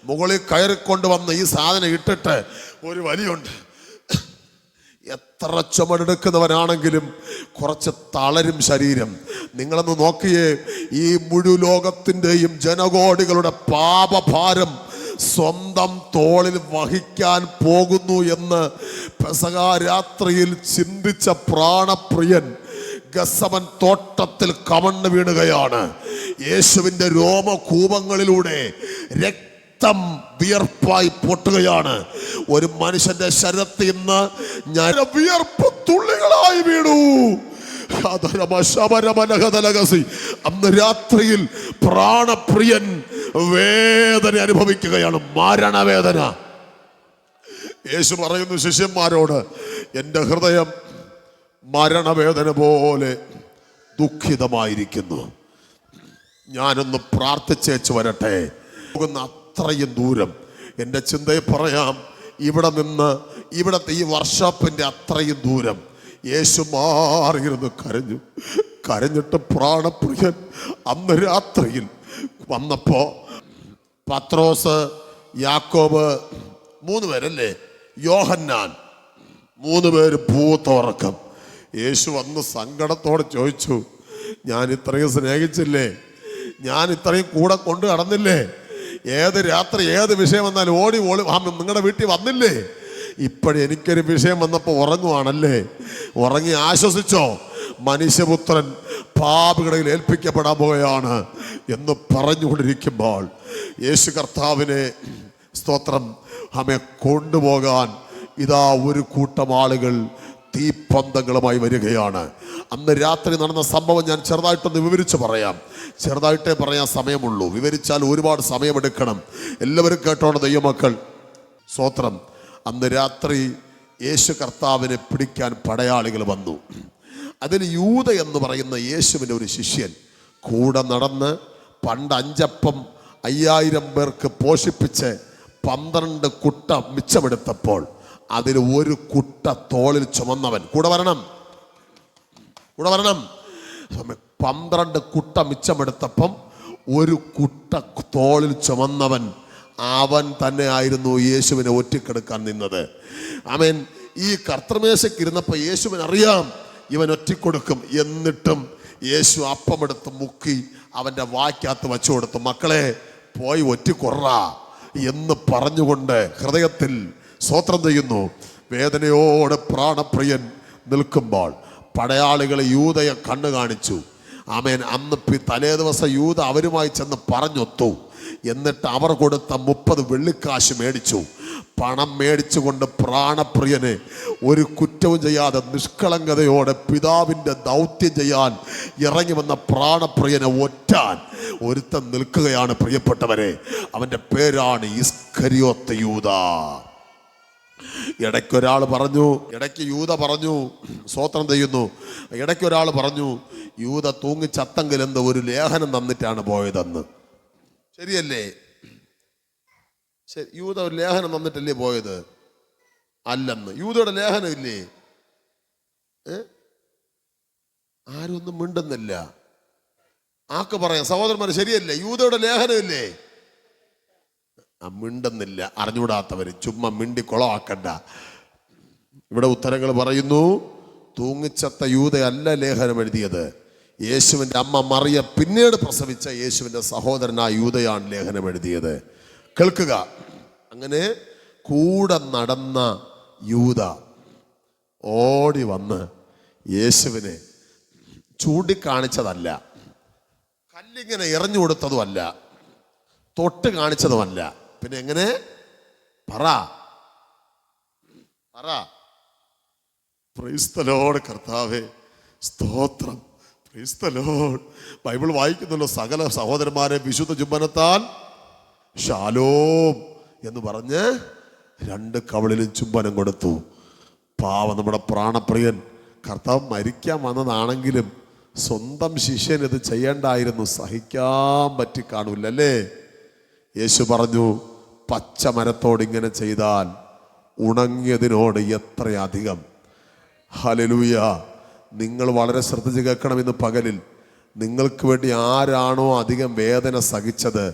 മുകളിൽ കയറിക്കൊണ്ട് വന്ന് ഈ സാധനം ഇട്ടിട്ട് ഒരു വലിയുണ്ട്. എത്ര ചുമടെടുക്കുന്നവനാണെങ്കിലും കുറച്ച് തളരും ശരീരം. നിങ്ങളൊന്ന് നോക്കിയേ, ഈ മുഴുവൻ ലോകത്തിൻ്റെയും ജനകോടികളുടെ പാപഭാരം സ്വന്തം തോളിൽ വഹിക്കാൻ പോകുന്നു എന്ന് പെസഹ രാത്രിയിൽ ചിന്തിച്ച പ്രാണപ്രിയൻ ഗത്സമൻ തോട്ടത്തിൽ കമണ്ണ് വീണുകയാണ്. യേശുവിൻ്റെ രോമകൂപങ്ങളിലൂടെ രക്തം വിയർപ്പായി പൊട്ടുകയാണ്. ഒരു മനുഷ്യന്റെ ശരീരത്തിൽ നിന്ന് ഞാൻ വിയർപ്പ് തുള്ളികളായി വീണു. അന്ന് രാത്രിയിൽ പ്രാണപ്രിയൻ വേദന അനുഭവിക്കുകയാണ്, മരണവേദന. യേശു പറയുന്നു ശിഷ്യന്മാരോട്, എൻ്റെ ഹൃദയം മരണവേദന പോലെ ദുഃഖിതമായിരിക്കുന്നു. ഞാനൊന്ന് പ്രാർത്ഥിച്ചേച്ച് വരട്ടെ. പോകുന്ന അത്രയും ദൂരം എൻ്റെ ചിന്തയെ പറയാം. ഇവിടെ നിന്ന് ഇവിടത്തെ ഈ വർക്ക്ഷോപ്പിൻ്റെ അത്രയും ദൂരം യേശു മാറിയിരുന്ന് കരഞ്ഞിട്ട് പ്രാണപ്രിയൻ അന്ന് രാത്രിയിൽ വന്നപ്പോൾ പത്രോസ്, യാക്കോബ് 3 പേരല്ലേ, യോഹന്നാൻ 3 പേര് ഭൂത്തോറക്കം. യേശു വന്ന് സങ്കടത്തോടെ ചോദിച്ചു, ഞാൻ ഇത്രയും സ്നേഹിച്ചില്ലേ, ഞാൻ ഇത്രയും കൂടെ കൊണ്ട് നടന്നില്ലേ, ഏത് രാത്രി ഏത് വിഷയം വന്നാലും ഓടി നിങ്ങളുടെ വീട്ടിൽ വന്നില്ലേ, എനിക്കൊരു വിഷയം വന്നപ്പോൾ ഉറങ്ങുവാണല്ലേ? ഉറങ്ങി ആശ്വസിച്ചോ? മനുഷ്യപുത്രൻ പാപികളിൽ ഏൽപ്പിക്കപ്പെടാൻ പോവുകയാണ് എന്ന് പറഞ്ഞുകൊണ്ടിരിക്കുമ്പോൾ യേശു കർത്താവിനെ സ്തോത്രം നമ്മെ കൊണ്ടുപോകാൻ ഇതാ ഒരു കൂട്ടം ആളുകൾ തീപ്പന്തങ്ങളുമായി വരികയാണ്. അന്ന് രാത്രി നടന്ന സംഭവം ഞാൻ ചെറുതായിട്ടൊന്ന് വിവരിച്ച് പറയാം. ചെറുതായിട്ടേ പറയാൻ സമയമുള്ളൂ, വിവരിച്ചാൽ ഒരുപാട് സമയമെടുക്കണം. എല്ലാവരും കേട്ടോണം ദൈവമക്കൾ. സ്തോത്രം. അന്ന് രാത്രി യേശു കർത്താവിനെ പിടിക്കാൻ പടയാളികൾ വന്നു. അതിൽ യൂദ എന്ന് പറയുന്ന യേശുവിൻ്റെ ഒരു ശിഷ്യൻ കൂടെ നടന്ന് പണ്ട് 5 അപ്പം 5000 പേർക്ക് പോഷിപ്പിച്ച് 12 കുട്ട മിച്ചമെടുത്തപ്പോൾ അതിൽ ഒരു കുട്ട തോളിൽ ചുമന്നവൻ കൂടെ വരണം. 12 കുട്ട മിച്ചമെടുത്തപ്പം ഒരു കുട്ട തോളിൽ ചുമന്നവൻ അവൻ തന്നെ ആയിരുന്നു യേശുവിനെ ഒറ്റിക്കെടുക്കാൻ നിന്നത്. ആമേൻ. ഈ കർത്തൃമേശയ്ക്ക് ഇരുന്നപ്പോൾ യേശുവിന് അറിയാം ഇവൻ ഒറ്റിക്കൊടുക്കും. എന്നിട്ടും യേശു അപ്പമെടുത്ത് മുക്കി അവൻ്റെ വായ്ക്കകത്ത് വച്ചു കൊടുത്തു. മക്കളെ പോയി ഒറ്റിക്കൊറ എന്ന് പറഞ്ഞുകൊണ്ട് ഹൃദയത്തിൽ സ്തോത്രം ചെയ്യുന്നു. വേദനയോടെ പ്രാണപ്രിയൻ നിൽക്കുമ്പോൾ പടയാളികൾ യൂദയെ കണ്ണു കാണിച്ചു. ആമേൻ. അന്ന് തലേ ദിവസം യൂദ അവരുമായി ചെന്ന് പറഞ്ഞൊത്തു. എന്നിട്ട് അവർ കൊടുത്ത 30 വെള്ളിക്കാശ് മേടിച്ചു. പണം മേടിച്ചുകൊണ്ട് പ്രാണപ്രിയനെ ഒരു കുറ്റവും ചെയ്യാതെ നിഷ്കളങ്കതയോടെ പിതാവിൻ്റെ ദൗത്യം ചെയ്യാൻ ഇറങ്ങി വന്ന പ്രാണപ്രിയനെ ഒറ്റാൻ ഒരുത്തൻ നിൽക്കുകയാണ്. പ്രിയപ്പെട്ടവരെ, അവൻ്റെ പേരാണ് ഇസ്കരിയോത്ത് യൂദ. ഇടയ്ക്കൊരാൾ പറഞ്ഞു, ഇടയ്ക്ക് യൂദ പറഞ്ഞു, സ്തോത്രം ചെയ്യുന്നു, ഇടയ്ക്കൊരാൾ പറഞ്ഞു യൂദ തൂങ്ങിച്ചത്തെങ്കിൽ എന്ത് ഒരു ലേഖനം തന്നിട്ടാണ് പോയതെന്ന്. ശരിയല്ലേ? യൂദ ഒരു ലേഖനം തന്നിട്ടല്ലേ പോയത്? അല്ലെന്ന്. യൂദയുടെ ലേഖനം ഇല്ലേ? ആരും ഒന്നും മിണ്ടുന്നില്ല. ആക്ക് പറയാം സഹോദരന്മാർ, ശരിയല്ലേ? യൂദയുടെ ലേഖനം ഇല്ലേ? മിണ്ടുന്നില്ല. അറിഞ്ഞുകൂടാത്തവര് ചുമ്മാ മിണ്ടി കുളമാക്കണ്ട. ഇവിടെ ഉത്തരങ്ങൾ പറയുന്നു, തൂങ്ങിച്ചത്ത യൂദയല്ല ലേഖനം എഴുതിയത്. യേശുവിൻ്റെ അമ്മ മറിയ പിന്നീട് പ്രസവിച്ച യേശുവിൻ്റെ സഹോദരനായ യൂദയാണ് ലേഖനം എഴുതിയത്. കേൾക്കുക. അങ്ങനെ കൂടെ നടന്ന യൂദ ഓടി വന്ന് യേശുവിനെ ചൂണ്ടിക്കാണിച്ചതല്ല, കല്ലിങ്ങനെ എറിഞ്ഞു കൊടുത്തതുമല്ല, തൊട്ട് കാണിച്ചതുമല്ല. പിന്നെ എങ്ങനെ? പറ. Price the Lord. കർത്താവേ സ്തോത്രം. Price the Lord. ബൈബിൾ വായിക്കുന്നല്ലോ, സകല സഹോദരന്മാരെ വിശുദ്ധ ചുംബനത്താൽ ശാലോം എന്ന് പറഞ്ഞ് 2 കവളിലും ചുംബനം കൊടുത്തു. പാവം നമ്മുടെ പ്രാണപ്രിയൻ കർത്താവ് മരിക്കാൻ വന്നതാണെങ്കിലും സ്വന്തം ശിഷ്യൻ ഇത് ചെയ്യേണ്ടായിരുന്നു. സഹിക്കാൻ പറ്റി കാണൂലല്ലേ? യേശു പറഞ്ഞു, പച്ച മരത്തോട് ഇങ്ങനെ ചെയ്താൽ ഉണങ്ങിയതിനോട് എത്രയധികം. ഹല്ലേലൂയ. നിങ്ങൾ വളരെ ശ്രദ്ധിച്ച് കേൾക്കണം. ഇന്ന് പകലിൽ നിങ്ങൾക്ക് വേണ്ടി ആരാണോ അധികം വേദന സഹിച്ചത്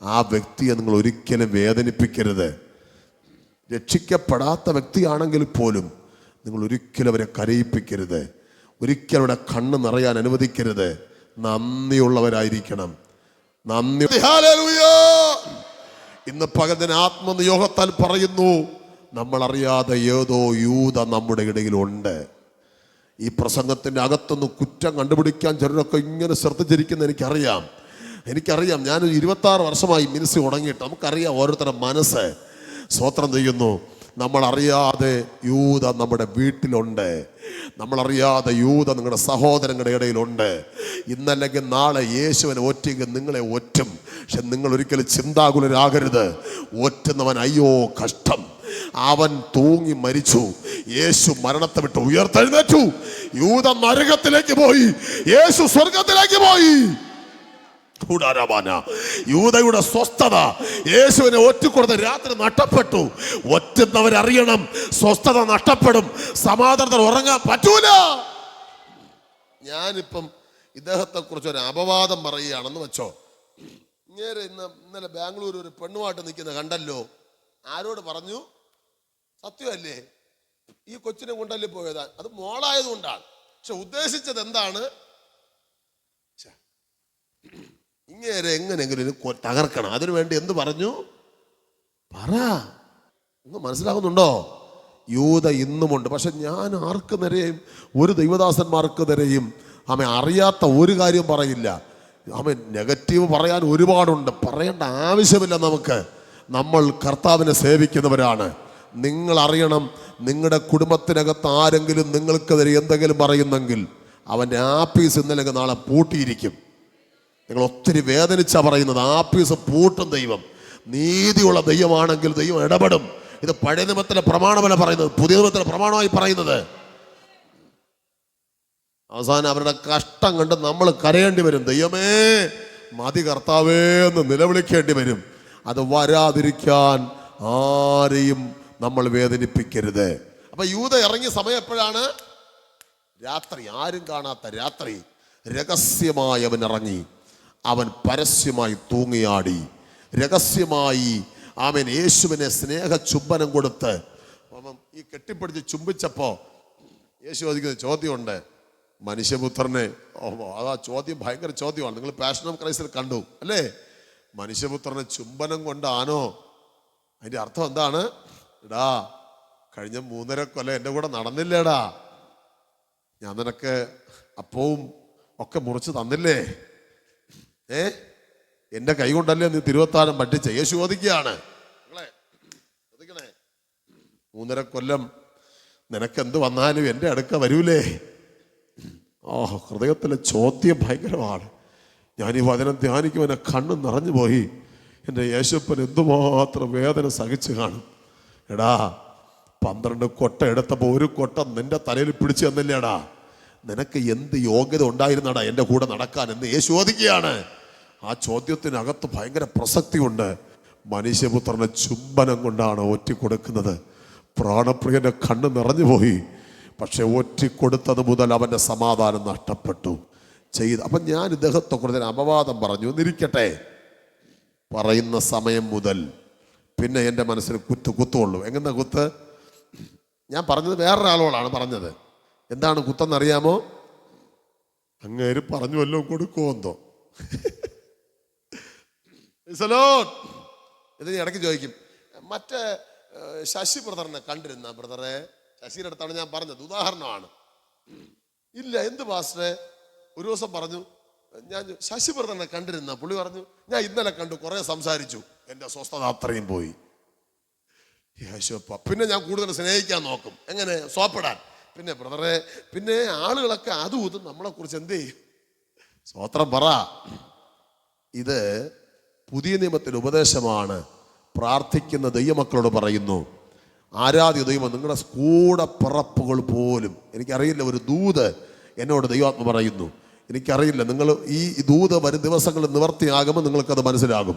ആ വ്യക്തിയെ നിങ്ങൾ ഒരിക്കലും വേദനിപ്പിക്കരുത്. രക്ഷിക്കപ്പെടാത്ത വ്യക്തിയാണെങ്കിൽ പോലും നിങ്ങൾ ഒരിക്കലും അവരെ കരയിപ്പിക്കരുത്. ഒരിക്കലും അവരുടെ കണ്ണ് നിറയാൻ അനുവദിക്കരുത്. നന്ദിയുള്ളവരായിരിക്കണം. നന്ദി. ഹല്ലേലൂയ. ഇന്ന് പകൽ ആത്മനിയോഗത്താൽ പറയുന്നു, നമ്മളറിയാതെ ഏതോ യൂദ നമ്മുടെ ഇടയിലുണ്ട്. ഈ പ്രസംഗത്തിൻ്റെ അകത്തൊന്ന് കുറ്റം കണ്ടുപിടിക്കാൻ ചിലരൊക്കെ ഇങ്ങനെ ശ്രദ്ധിച്ചിരിക്കുന്ന എനിക്കറിയാം. ഞാൻ 26 വർഷമായി മിനിസ്ട്രി തുടങ്ങിയിട്ട് നമുക്കറിയാം ഓരോരുത്തരുടെ മനസ്സ്. സ്തോത്രം ചെയ്യുന്നു. നമ്മളറിയാതെ യൂദ നമ്മുടെ വീട്ടിലുണ്ട്. നമ്മളറിയാതെ യൂദ നിങ്ങളുടെ സഹോദരങ്ങളുടെ ഇടയിലുണ്ട്. ഇന്നല്ലെങ്കിൽ നാളെ യേശുവിനെ ഒറ്റെങ്കിൽ നിങ്ങളെ ഒറ്റും. പക്ഷെ നിങ്ങൾ ഒരിക്കലും ചിന്താകുലരാകരുത്. ഒറ്റുന്നവൻ അയ്യോ കഷ്ടം, അവൻ തൂങ്ങി മരിച്ചു. യേശു മരണത്തെ വിട്ട് ഉയർത്തെഴുന്നേറ്റു. യൂദ നരകത്തിലേക്ക് പോയി, യേശു സ്വർഗത്തിലേക്ക് പോയി. യൂദയുടെ സ്വസ്ഥത യേശുവിനെ ഒറ്റിക്കൊടുത്ത രാത്രി നഷ്ടപ്പെട്ടു. ഒറ്റുന്നവരറിയണം, സ്വസ്ഥത നഷ്ടപ്പെടും, സമാധാനത്തിൽ ഉറങ്ങാൻ പറ്റൂല. ഞാനിപ്പം ഇദ്ദേഹത്തെ കുറിച്ച് ഒരു അപവാദം പറയുകയാണെന്ന് വെച്ചോ. ഇന്നലെ ബാംഗ്ലൂർ ഒരു പെണ്ണുമായിട്ട് നിൽക്കുന്ന കണ്ടല്ലോ. ആരോട് പറഞ്ഞു? സത്യമല്ലേ? ഈ കൊച്ചിനെ കൊണ്ടല്ലേ പോയതാ. അത് മോളായത് കൊണ്ടാണ്. പക്ഷെ ഉദ്ദേശിച്ചത് എന്താണ്? ഇങ്ങനെ എങ്ങനെങ്കിലും തകർക്കണം. അതിനു വേണ്ടി എന്ത് പറഞ്ഞു? പറ. നിങ്ങൾ മനസ്സിലാകുന്നുണ്ടോ? യൂത ഇന്നുമുണ്ട്. പക്ഷെ ഞാൻ ആർക്ക് നേരെയും ഒരു ദൈവദാസന്മാർക്ക് നേരെയും അറിയാത്ത ഒരു കാര്യം പറയില്ല. നെഗറ്റീവ് പറയാൻ ഒരുപാടുണ്ട്, പറയേണ്ട ആവശ്യമില്ല നമുക്ക്. നമ്മൾ കർത്താവിനെ സേവിക്കുന്നവരാണ്. നിങ്ങൾ അറിയണം, നിങ്ങളുടെ കുടുംബത്തിനകത്ത് ആരെങ്കിലും നിങ്ങൾക്കെതിരെ എന്തെങ്കിലും പറയുന്നെങ്കിൽ അവൻ്റെ ആപ്പീസ് ഇന്നല്ലെങ്കിൽ നാളെ പൂട്ടിയിരിക്കും. നിങ്ങൾ ഒത്തിരി വേദനിച്ചാണ് പറയുന്നത്. ആപ്പീസ് പൂട്ടും ദൈവം. നീതിയുള്ള ദൈവമാണെങ്കിൽ ദൈവം ഇടപെടും. ഇത് പഴയ നിയമത്തിലെ പ്രമാണമല്ല പറയുന്നത്, പുതിയ നിയമത്തിലെ പ്രമാണമായി പറയുന്നത്. അവസാനം അവരുടെ കഷ്ടം കണ്ട് നമ്മൾ കരയേണ്ടി വരും. ദൈവമേ മതി കർത്താവേ എന്ന് നിലവിളിക്കേണ്ടി വരും. അത് വരാതിരിക്കാൻ ആരെയും നമ്മൾ വേദനിപ്പിക്കരുത്. അപ്പൊ യൂദ ഇറങ്ങിയ സമയം എപ്പോഴാണ്? രാത്രി, ആരും കാണാത്ത രാത്രി രഹസ്യമായി അവൻ ഇറങ്ങി. അവൻ പരസ്യമായി തൂങ്ങിയാടി. രഹസ്യമായി യേശുവിനെ സ്നേഹ ചുംബനം കൊടുത്ത് ഈ കെട്ടിപ്പിടിച്ച് ചുംബിച്ചപ്പോ യേശു ചോദിക്കുന്ന ചോദ്യമുണ്ട്, മനുഷ്യപുത്രനെ. അതാ ചോദ്യം ഭയങ്കര ചോദ്യമാണ്. നിങ്ങൾ പാഷൻ ഓഫ് ക്രൈസ്റ്റിൽ കണ്ടു അല്ലേ? മനുഷ്യപുത്രനെ ചുംബനം കൊണ്ടാണോ? അതിന്റെ അർത്ഥം എന്താണ്? എടാ, കഴിഞ്ഞ 3.5 കൊല്ലം എൻ്റെ കൂടെ നടന്നില്ലേടാ, ഞാൻ നിനക്ക് അപ്പവും ഒക്കെ മുറിച്ച് തന്നില്ലേ? എൻ്റെ കൈ കൊണ്ടല്ലേ നീ തിരുവത്താനം പഠിച്ച? യേശു ചോദിക്കുകയാണ്. 3.5 കൊല്ലം നിനക്കെന്ത് വന്നാലും എൻ്റെ അടുക്ക വരൂലേ? ഹൃദയത്തിലെ ചോദ്യം ഭയങ്കരമാണ്. ഞാൻ ഈ വചനം ധ്യാനിക്കും, എന്നെ കണ്ണ് നിറഞ്ഞു പോയി. എൻ്റെ യേശുപ്പൻ എന്തുമാത്രം വേദന സഹിച്ചു കാണും. എടാ, 12 കൊട്ട എടുത്തപ്പോൾ 1 കൊട്ട നിന്റെ തലയിൽ പിടിച്ചു തന്നില്ലേടാ? നിനക്ക് എന്ത് യോഗ്യത ഉണ്ടായിരുന്നടാ എൻ്റെ കൂടെ നടക്കാൻ എന്ന് യേശു ചോദിക്കുകയാണ്. ആ ചോദ്യത്തിനകത്ത് ഭയങ്കര പ്രസക്തിയുണ്ട്. മനുഷ്യപുത്രനെ ചുംബനം കൊണ്ടാണ് ഒറ്റിക്കൊടുക്കുന്നത്. പ്രാണപ്രിയന്റെ കണ്ണ് നിറഞ്ഞുപോയി. പക്ഷെ ഒറ്റിക്കൊടുത്തത് മുതൽ അവൻ്റെ സമാധാനം നഷ്ടപ്പെട്ടു ചെയ്ത്. അപ്പം ഞാൻ ഇദ്ദേഹത്തെ കുറിച്ച് അപവാദം പറഞ്ഞു എന്നിരിക്കട്ടെ. പറയുന്ന സമയം മുതൽ പിന്നെ എൻ്റെ മനസ്സിൽ കുത്തുള്ളൂ. എങ്ങനെ കുത്ത്? ഞാൻ പറഞ്ഞത് വേറൊരാളോടാണ് പറഞ്ഞത്. എന്താണ് കുത്തെന്നറിയാമോ? അങ്ങേര് പറഞ്ഞു വല്ലതും കൊടുക്കുമെന്തോ. ഇത് ഇടയ്ക്ക് ചോദിക്കും, മറ്റേ ശശി ബ്രദറിനെ കണ്ടിരുന്ന ബ്രദറെ? ശശിയുടെ അടുത്താണ് ഞാൻ പറഞ്ഞത്, ഉദാഹരണമാണ്. ഇല്ല, എന്ത് പാസ്റ്ററെ? ഒരു ദിവസം പറഞ്ഞു, ഞാൻ ശശി ബ്രദറിനെ കണ്ടിരുന്ന. പുള്ളി പറഞ്ഞു, ഞാൻ ഇന്നലെ കണ്ടു, കുറെ സംസാരിച്ചു, എൻ്റെ സ്വസ്ഥത അത്രയും പോയി. പിന്നെ ഞാൻ കൂടുതൽ സ്നേഹിക്കാൻ നോക്കും. എങ്ങനെ? സോപ്പിടാൻ. പിന്നെ ബ്രദറെ, പിന്നെ ആളുകളൊക്കെ അതും ഇതും നമ്മളെ കുറിച്ച് എന്ത് ചെയ്യും? സ്വോത്രം പറ. ഇത് പുതിയ നിയമത്തിൻ്റെ ഉപദേശമാണ്. പ്രാർത്ഥിക്കുന്ന ദൈവമക്കളോട് പറയുന്നു, ആരാധ്യ ദൈവം നിങ്ങളുടെ കൂടെ പിറപ്പുകൾ പോലും. എനിക്കറിയില്ല, ഒരു ദൂത് എന്നോട് ദൈവാത്മ പറയുന്നു. എനിക്കറിയില്ല, നിങ്ങൾ ഈ ദൂത് വരും ദിവസങ്ങളിൽ നിവർത്തിയാകുമ്പോൾ നിങ്ങൾക്കത് മനസ്സിലാകും.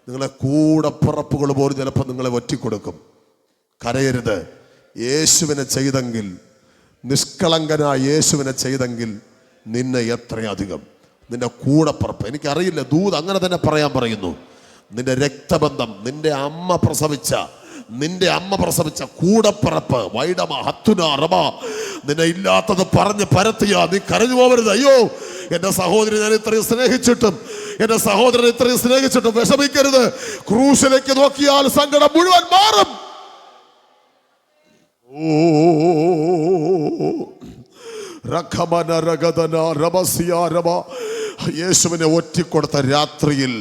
നിങ്ങളെ കൂടെ പിറപ്പുകൾ പോലും ചിലപ്പോൾ നിങ്ങളെ ഒറ്റിക്കൊടുക്കും. കരയരുത്. യേശുവിനെ ചെയ്തെങ്കിൽ, നിഷ്കളങ്കനായ യേശുവിനെ ചെയ്തെങ്കിൽ നിന്നെ എത്രയധികം നിന്റെ കൂടപ്പിറപ്പ്. എനിക്കറിയില്ല, ദൂത് അങ്ങനെ തന്നെ പറയാൻ പറയുന്നു. നിന്റെ രക്തബന്ധം, നിന്റെ അമ്മ പ്രസവിച്ച കൂടപ്പിറപ്പ്, വൈഡമ ഹത്തുന റബ, നിന്നെ ഇല്ലാത്തത് പറഞ്ഞ് പരത്തിയ നീ കരഞ്ഞു പോകരുത്. അയ്യോ, എൻ്റെ സഹോദരൻ ഞാൻ ഇത്രയും സ്നേഹിച്ചിട്ടും, എൻ്റെ സഹോദരൻ ഇത്രയും സ്നേഹിച്ചിട്ടും വിഷമിക്കരുത്. ക്രൂശിലേക്ക് നോക്കിയാൽ സങ്കടം മുഴുവൻ മാറും. യേശുവിനെ ഒറ്റിക്കൊടുത്ത രാത്രിയിൽ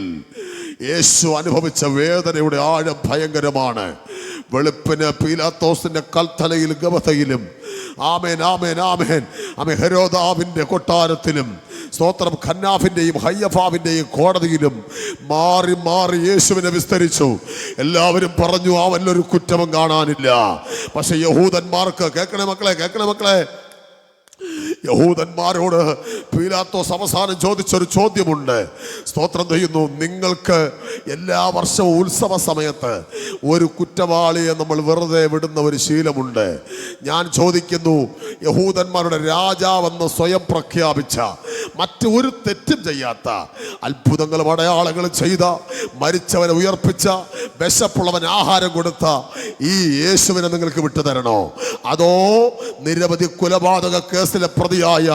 യേശു അനുഭവിച്ച വേദനയുടെ ആഴം ഭയങ്കരമാണ്. വെളുപ്പിന് പീലാത്തോസിന്റെ കൽത്തലയിൽ ഗബതയിലും, ആമേൻ ആമേൻ ആമേൻ ആമേൻ, ഹെരോദാവിന്റെ കൊട്ടാരത്തിലും, സ്തോത്രം, ഖന്നാഫിന്റെയും ഹയ്യഫാവിന്റെയും കോടതിയിലും മാറി മാറി യേശുവിനെ വിസ്തരിച്ചു. എല്ലാവരും പറഞ്ഞു അവനിലൊരു കുറ്റവും കാണാനില്ല. പക്ഷെ യഹൂദന്മാർക്ക്, കേൾക്കണേ മക്കളെ, യഹൂദന്മാരോട് പീലാത്തോസ് അവസാനം ചോദിച്ചൊരു ചോദ്യമുണ്ട്. സ്തോത്രം ചെയ്യുന്നു. നിങ്ങൾക്ക് എല്ലാ വർഷവും ഉത്സവ സമയത്ത് ഒരു കുറ്റവാളിയെ നമ്മൾ വെറുതെ വിടുന്ന ഒരു ശീലമുണ്ട്. ഞാൻ ചോദിക്കുന്നു, യഹൂദന്മാരുടെ രാജാവെന്ന് സ്വയം പ്രഖ്യാപിച്ച, മറ്റു ഒരു തെറ്റും ചെയ്യാത്ത, അത്ഭുതങ്ങളും അടയാളങ്ങളും ചെയ്ത, മരിച്ചവനെ ഉയർപ്പിച്ച, വിശപ്പുള്ളവൻ ആഹാരം കൊടുത്ത ഈ യേശുവിനെ നിങ്ങൾക്ക് വിട്ടുതരണോ? അതോ നിരവധി കൊലപാതക കേസിലെ പ്രതിയായ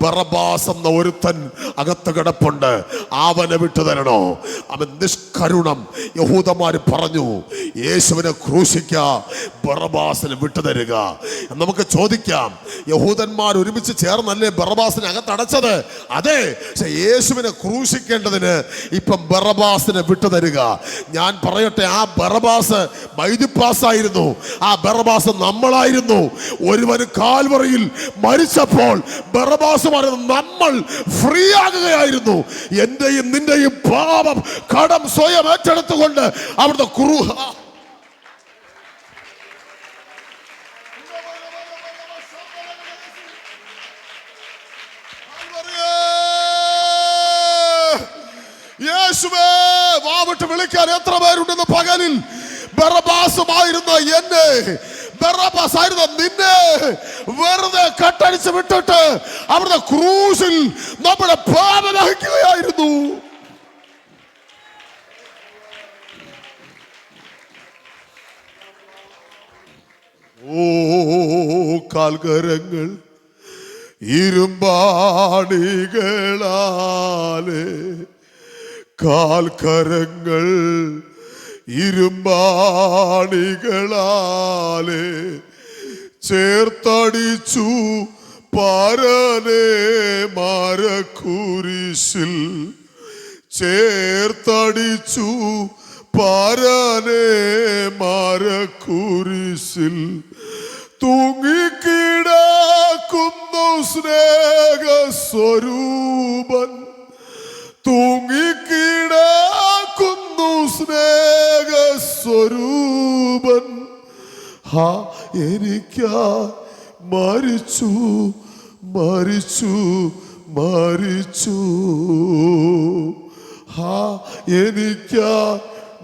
ബറബാസ് എന്ന ഒരുത്തൻ അകത്ത് കിടപ്പുണ്ട്, അവനെ വിട്ടുതരണോ? അവൻ നിഷ്കരുണം. യഹൂദന്മാര് പറഞ്ഞു, യേശുവിനെ ക്രൂശിക്ക, ബറബാസിനെ വിട്ടുതരിക. നമുക്ക് ചോദിക്കാം, യഹൂദന്മാർ ഒരുമിച്ച് ചേർന്നല്ലേ ബറബാസിനെ അകത്തടച്ചത്? അതെ, പക്ഷെ യേശുവിനെ ക്രൂശിക്കേണ്ടതിന് ഇപ്പം ബറബാസിനെ വിട്ടുതരിക. ഞാൻ പറയട്ടെ, ആ ബറബാസ് ബൈദിപ്പാസായിരുന്നു, ആ ബറബാസ് നമ്മളായിരുന്നു. ഒരുവന് കാൽവറിയിൽ മരിച്ചപ്പോൾ ബറബാസുമായിരുന്നു നമ്മൾ ഫ്രീ ആകുകയായിരുന്നു. എന്റെയും നിന്റെയും പാപം കടം സ്വയം ഏറ്റെടുത്തുകൊണ്ട് അവിടുത്തെ യേശുവേ വാവിട്ട് വിളിക്കാൻ എത്ര പേരുണ്ടെന്ന് പകലിൽ. ബറബാസുമായിരുന്ന എന്നെ, ബറബാസായിരുന്ന നിന്നെ വെറുതെ കട്ടടിച്ച് വിട്ടിട്ട് അവിടുത്തെ ക്രൂശിൽ നമ്മുടെ പാപം വഹിക്കുകയായിരുന്നു. ഓ കാൽകരങ്ങൾ ഇരുമ്പാണികളാലേ, കാൽക്കരങ്ങൾ ഇരുമ്പാണികളാലേ ചേർത്തടിച്ചു പാരനെ മരക്കുരിശിൽ, ചേർത്തടിച്ചു പാരനെ മരക്കുരിശിൽ. തൂങ്ങിക്കിടക്കുന്നു സ്നേഹസ്വരൂപൻ, തൂങ്ങിക്കിടക്കുന്നു സ്നേഹസ്വരൂപൻ. ഹാ എനിക്കാ മരിച്ചു മരിച്ചു മരിച്ചു, ഹാ എനിക്കാ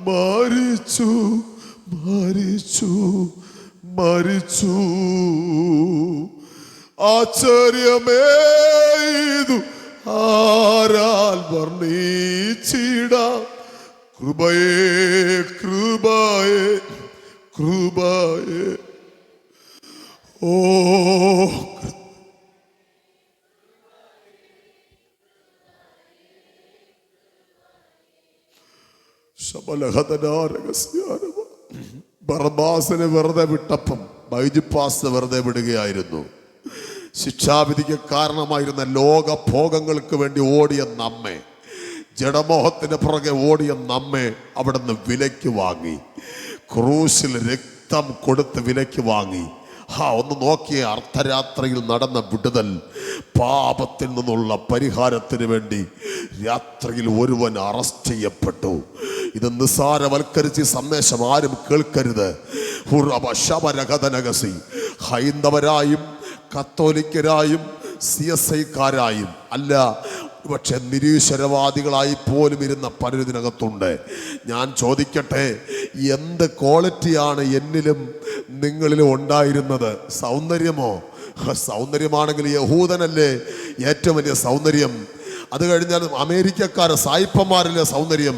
മരിച്ചു മരിച്ചു മരിച്ചു. ആശ്ചര്യമേ ഇതു ആരാൽ വർണ്ണിച്ചിടാം. കൃപയേ കൃപയേ കൃപയേ. ഓ ബറബാസിനെ വെറുതെ വിട്ടപ്പം ബൈജിപ്പാസ് വെറുതെ വിടുകയായിരുന്നു. ശിക്ഷാവിധിക്ക് കാരണമായിരുന്ന ലോകഭോഗങ്ങൾക്ക് വേണ്ടി ഓടിയ നമ്മെ, ജഡമോഹത്തിന് പുറകെ ഓടിയ നമ്മെ അവിടുന്ന് വിലയ്ക്ക് വാങ്ങി, ക്രൂശിൽ രക്തം കൊടുത്ത് വിലയ്ക്ക് വാങ്ങി. ഒന്ന് നോക്കിയ അർദ്ധരാത്രിയിൽ നടന്ന വിടുതൽ, പാപത്തിൽ നിന്നുള്ള പരിഹാരത്തിന് വേണ്ടി രാത്രിയിൽ ഒരുവൻ അറസ്റ്റ് ചെയ്യപ്പെട്ടു. ഇത് നിസ്സാരവൽക്കരിച്ച് സന്ദേശം ആരും കേൾക്കരുത്. ഹൈന്ദവരായും കത്തോലിക്കരായും CSIക്കാരായും അല്ല, പക്ഷെ നിരീശ്വരവാദികളായി പോലും ഇരുന്ന പലരും ഇതിനകത്തുണ്ട്. ഞാൻ ചോദിക്കട്ടെ, എന്ത് ക്വാളിറ്റിയാണ് എന്നിലും നിങ്ങളിലും ഉണ്ടായിരുന്നത്? സൗന്ദര്യമോ? സൗന്ദര്യമാണെങ്കിൽ യഹൂദനല്ലേ ഏറ്റവും വലിയ സൗന്ദര്യം. അത് കഴിഞ്ഞാൽ അമേരിക്കക്കാരെ സായിപ്പന്മാരല്ലേ സൗന്ദര്യം.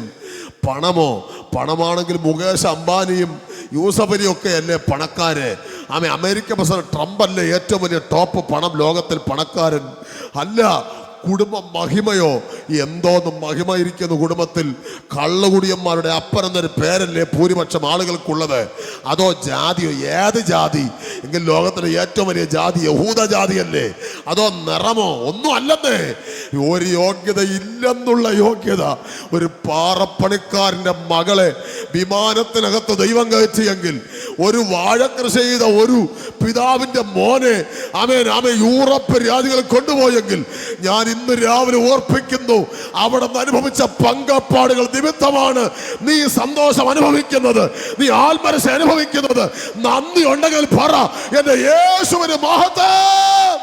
പണമോ? പണമാണെങ്കിൽ മുകേഷ് അംബാനിയും യൂസഫ് അലിയും ഒക്കെ അല്ലേ പണക്കാര്. അമേരിക്ക പ്രസിഡന്റ് ട്രംപ് അല്ലേ ഏറ്റവും വലിയ ടോപ്പ് പണം ലോകത്തിൽ പണക്കാരൻ? അല്ല. കുടുംബ മഹിമയോ? എന്തോന്നും മഹിമ ഇരിക്കുന്ന കുടുംബത്തിൽ കള്ളുകുടിയന്മാരുടെ അപ്പനെന്നൊരു പേരല്ലേ ഭൂരിപക്ഷം ആളുകൾക്കുള്ളത്? അതോ ജാതിയോ? ഏത് ജാതി എങ്കിൽ ലോകത്തിലെ ഏറ്റവും വലിയ ജാതി യഹൂദ ജാതിയല്ലേ? അതോ നിറമോ? ഒന്നും അല്ലെന്നേ. ഒരു യോഗ്യത ഇല്ലെന്നുള്ള യോഗ്യത. ഒരു പാറപ്പണിക്കാരൻ്റെ മകളെ വിമാനത്തിനകത്ത് ദൈവം കയറ്റിയെങ്കിൽ, ഒരു വാഴക്കൃഷി ചെയ്ത ഒരു പിതാവിൻ്റെ മോനെ യൂറോപ്പ് രാജ്യങ്ങളിൽ കൊണ്ടുപോയെങ്കിൽ, ഞാൻ ഇന്ന് രാവിലെ ഓർപ്പിക്കുന്നു, അവിടെ നിന്ന് അനുഭവിച്ച പങ്കപ്പാടുകൾ നിമിത്തമാണ് നീ സന്തോഷം അനുഭവിക്കുന്നത്, നീ ആത്മരക്ഷ അനുഭവിക്കുന്നത്. നന്ദി ഉണ്ടെങ്കിൽ പറ, എന്റെ യേശുവിന് മഹത്വം.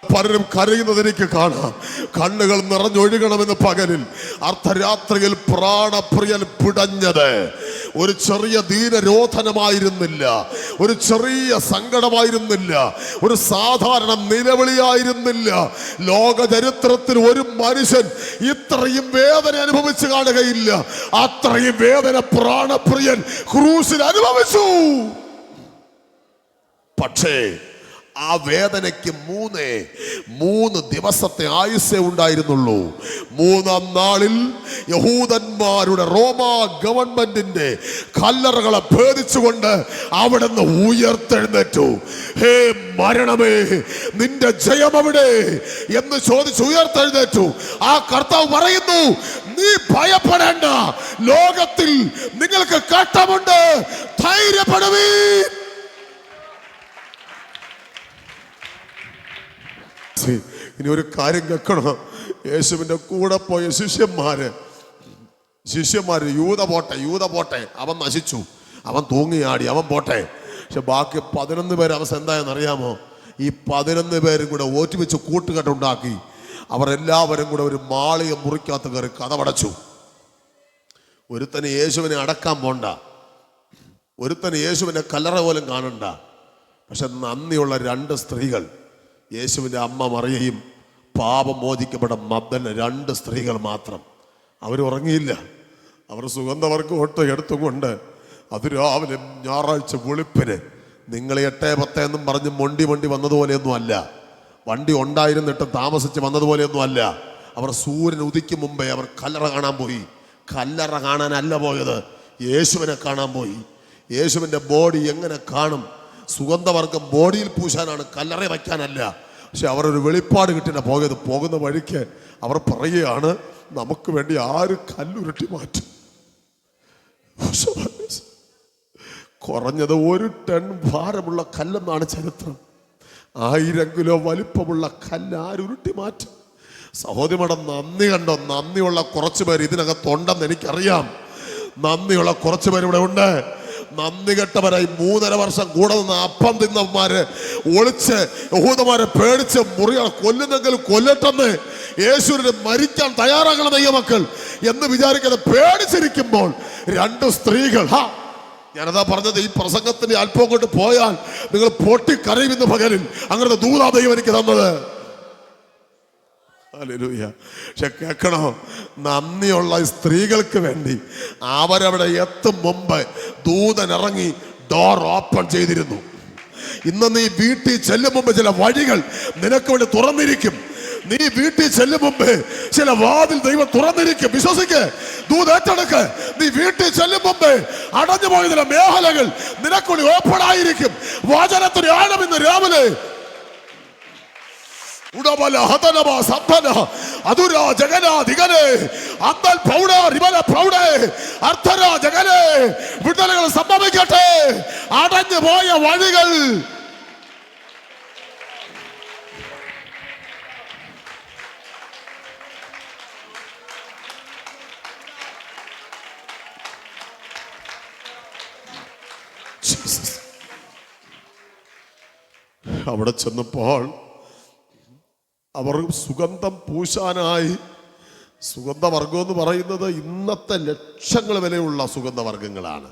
പലരും കരയുന്നത് എനിക്ക് കാണാം. കണ്ണുകൾ നിറഞ്ഞൊഴുകണമെന്ന് പകലിൽ അർദ്ധരാത്രിയിൽ പ്രാണപ്രിയൻ പിടഞ്ഞത് ഒരു ചെറിയ ദീനരോധനമായിരുന്നില്ല, ഒരു ചെറിയ സങ്കടമായിരുന്നില്ല, ഒരു സാധാരണ നിലവിളിയായിരുന്നില്ല. ലോക ചരിത്രത്തിൽ ഒരു മനുഷ്യൻ ഇത്രയും വേദന അനുഭവിച്ചു കാണുകയില്ല. അത്രയും വേദന പ്രാണപ്രിയൻ ക്രൂശിൽ അനുഭവിച്ചു. പക്ഷേ ആ വേദനയ്ക്ക് മൂന്ന് ദിവസത്തെ ആയുസ്സേ ഉണ്ടായിരുന്നുള്ളൂ. മൂന്നാം നാളിൽ യഹൂദന്മാരുടെ റോമാ ഗവൺമെന്റിന്റെ കല്ലറകളെ ഭേദിച്ചുകൊണ്ട് അവിടുന്ന് ഉയർത്തെഴുന്നേറ്റു. ഹേ മരണമേ, നിന്റെ ജയം എവിടെ എന്ന് ചോദിച്ച് ഉയർത്തെഴുന്നേറ്റു. ആ കർത്താവ് പറയുന്നു, നീ ഭയപ്പെടേണ്ട, ലോകത്തിൽ നിങ്ങൾക്ക് കഷ്ടമുണ്ട്, ധൈര്യപ്പെടുവീൻ. ഇനി ഒരു കാര്യം കേൾക്കണം. യേശുവിന്റെ കൂടെ പോയ ശിഷ്യന്മാര് യൂത പോട്ടെ, അവൻ നശിച്ചു, അവൻ തൂങ്ങിയാടി, അവൻ പോട്ടെ. പക്ഷെ ബാക്കി 11 പേര് അവസ്ഥ എന്തായെന്നറിയാമോ? ഈ 11 പേരും കൂടെ ഓറ്റുവെച്ച് കൂട്ടുകെട്ടുണ്ടാക്കി അവരെല്ലാവരും കൂടെ ഒരു മാളിക മുറിക്കകത്ത് കയറി കതവടച്ചു. ഒരുത്തന് യേശുവിനെ അടക്കാൻ പോണ്ട, ഒരുത്തന് യേശുവിന്റെ കല്ലറ പോലും കാണണ്ട. പക്ഷെ നന്ദിയുള്ള 2 സ്ത്രീകൾ, യേശുവിൻ്റെ അമ്മ മറിയയും പാപം മോചിക്കപ്പെട്ട മഗ്ദല 2 സ്ത്രീകൾ മാത്രം. അവർ ഉറങ്ങിയില്ല. അവർ സുഗന്ധവർക്ക് ഒട്ട് എടുത്തുകൊണ്ട് അതിരാവിലെ ഞായറാഴ്ച വെളുപ്പിന് നിങ്ങൾ 8-10 എന്നും പറഞ്ഞ് മൊണ്ടി വന്നതുപോലെയൊന്നും അല്ല, വണ്ടി ഉണ്ടായിരുന്നിട്ട് താമസിച്ച് വന്നതുപോലെയൊന്നും അല്ല. അവർ സൂര്യൻ ഉദിക്കും മുമ്പേ അവർ കല്ലറ കാണാൻ പോയി. കല്ലറ കാണാനല്ല പോയത്, യേശുവിനെ കാണാൻ പോയി. യേശുവിൻ്റെ ബോഡി എങ്ങനെ കാണും? സുഗന്ധവർഗം ബോഡിയിൽ പൂശാനാണ്, കല്ലറ വയ്ക്കാനല്ല. പക്ഷെ അവർ ഒരു വെളിപ്പാട് കിട്ടില്ല പോയത്. പോകുന്ന വഴിക്ക് അവർ പറയുകയാണ്, നമുക്ക് വേണ്ടി ആര് കല്ലുരുട്ടി മാറ്റും? കുറഞ്ഞത് 1 ടൺ ഭാരമുള്ള കല്ലെന്നാണ് ചരിത്രം. 1000 കിലോ വലിപ്പമുള്ള കല്ല് ആരുരുട്ടി മാറ്റും? സഹോദരിയുടെ നന്ദി കണ്ടോ? നന്ദിയുള്ള കുറച്ച് പേര് ഇതിനകത്തുണ്ടെന്ന് എനിക്കറിയാം. നന്ദിയുള്ള കുറച്ച് പേര് ഇവിടെ ഉണ്ട്. നന്ദി കെട്ടവരായി 3.5 വർഷം കൂടെ നിന്ന് അപ്പം തിന്നവന്മാര് ഒളിച്ച് യഹൂദന്മാരെ പേടിച്ച് മുറികളെ കൊല്ലുന്നെങ്കിൽ കൊല്ലട്ടെന്ന്, യേശുവിന് മരിക്കാൻ തയ്യാറാകണ ദൈവമക്കൾ എന്ന് വിചാരിക്കാതെ പേടിച്ചിരിക്കുമ്പോൾ 2 സ്ത്രീകൾ, ഞാനതാ പറഞ്ഞത്, ഈ പ്രസംഗത്തിന്റെ അല്പം കൊണ്ട് പോയാൽ നിങ്ങൾ പൊട്ടിക്കരയുമെന്ന് പകലിൽ അങ്ങനത്തെ ദൂതാ ദൈവം എനിക്ക് തന്നത്. പക്ഷെ കേൾക്കണോ, നന്ദിയുള്ള സ്ത്രീകൾക്ക് വേണ്ടി അവരവിടെ എത്തും മുമ്പ് ദൂതൻ ഇറങ്ങി ഡോർ ഓപ്പൺ ചെയ്തിരുന്നു. ഇന്ന് നീ വീട്ടിൽ ചെല്ലും മുമ്പ് ചില വഴികൾ നിനക്ക് വേണ്ടി തുറന്നിരിക്കും. നീ വീട്ടിൽ ചെല്ലും മുമ്പ് ചില വാതിൽ ദൈവം തുറന്നിരിക്കും. വിശ്വസിക്ക്, ദൂത് ഏറ്റെടുക്ക്. നീ വീട്ടിൽ ചെല്ലും മുമ്പ് അടഞ്ഞു പോയ ചില മേഖലകൾ നിനക്ക് വേണ്ടി ഓപ്പൺ ആയിരിക്കും. വചനത്തിന് ആഴം ഇന്ന് രാവിലെ വിടുതലുകൾ സംഭവിക്കട്ടെ. അടഞ്ഞു പോയ വഴികൾ അവിടെ ചെന്നപ്പോൾ അവർ സുഗന്ധം പൂശാനായി, സുഗന്ധവർഗം എന്ന് പറയുന്നത് ഇന്നത്തെ ലക്ഷങ്ങൾ വിലയുള്ള സുഗന്ധവർഗങ്ങളാണ്.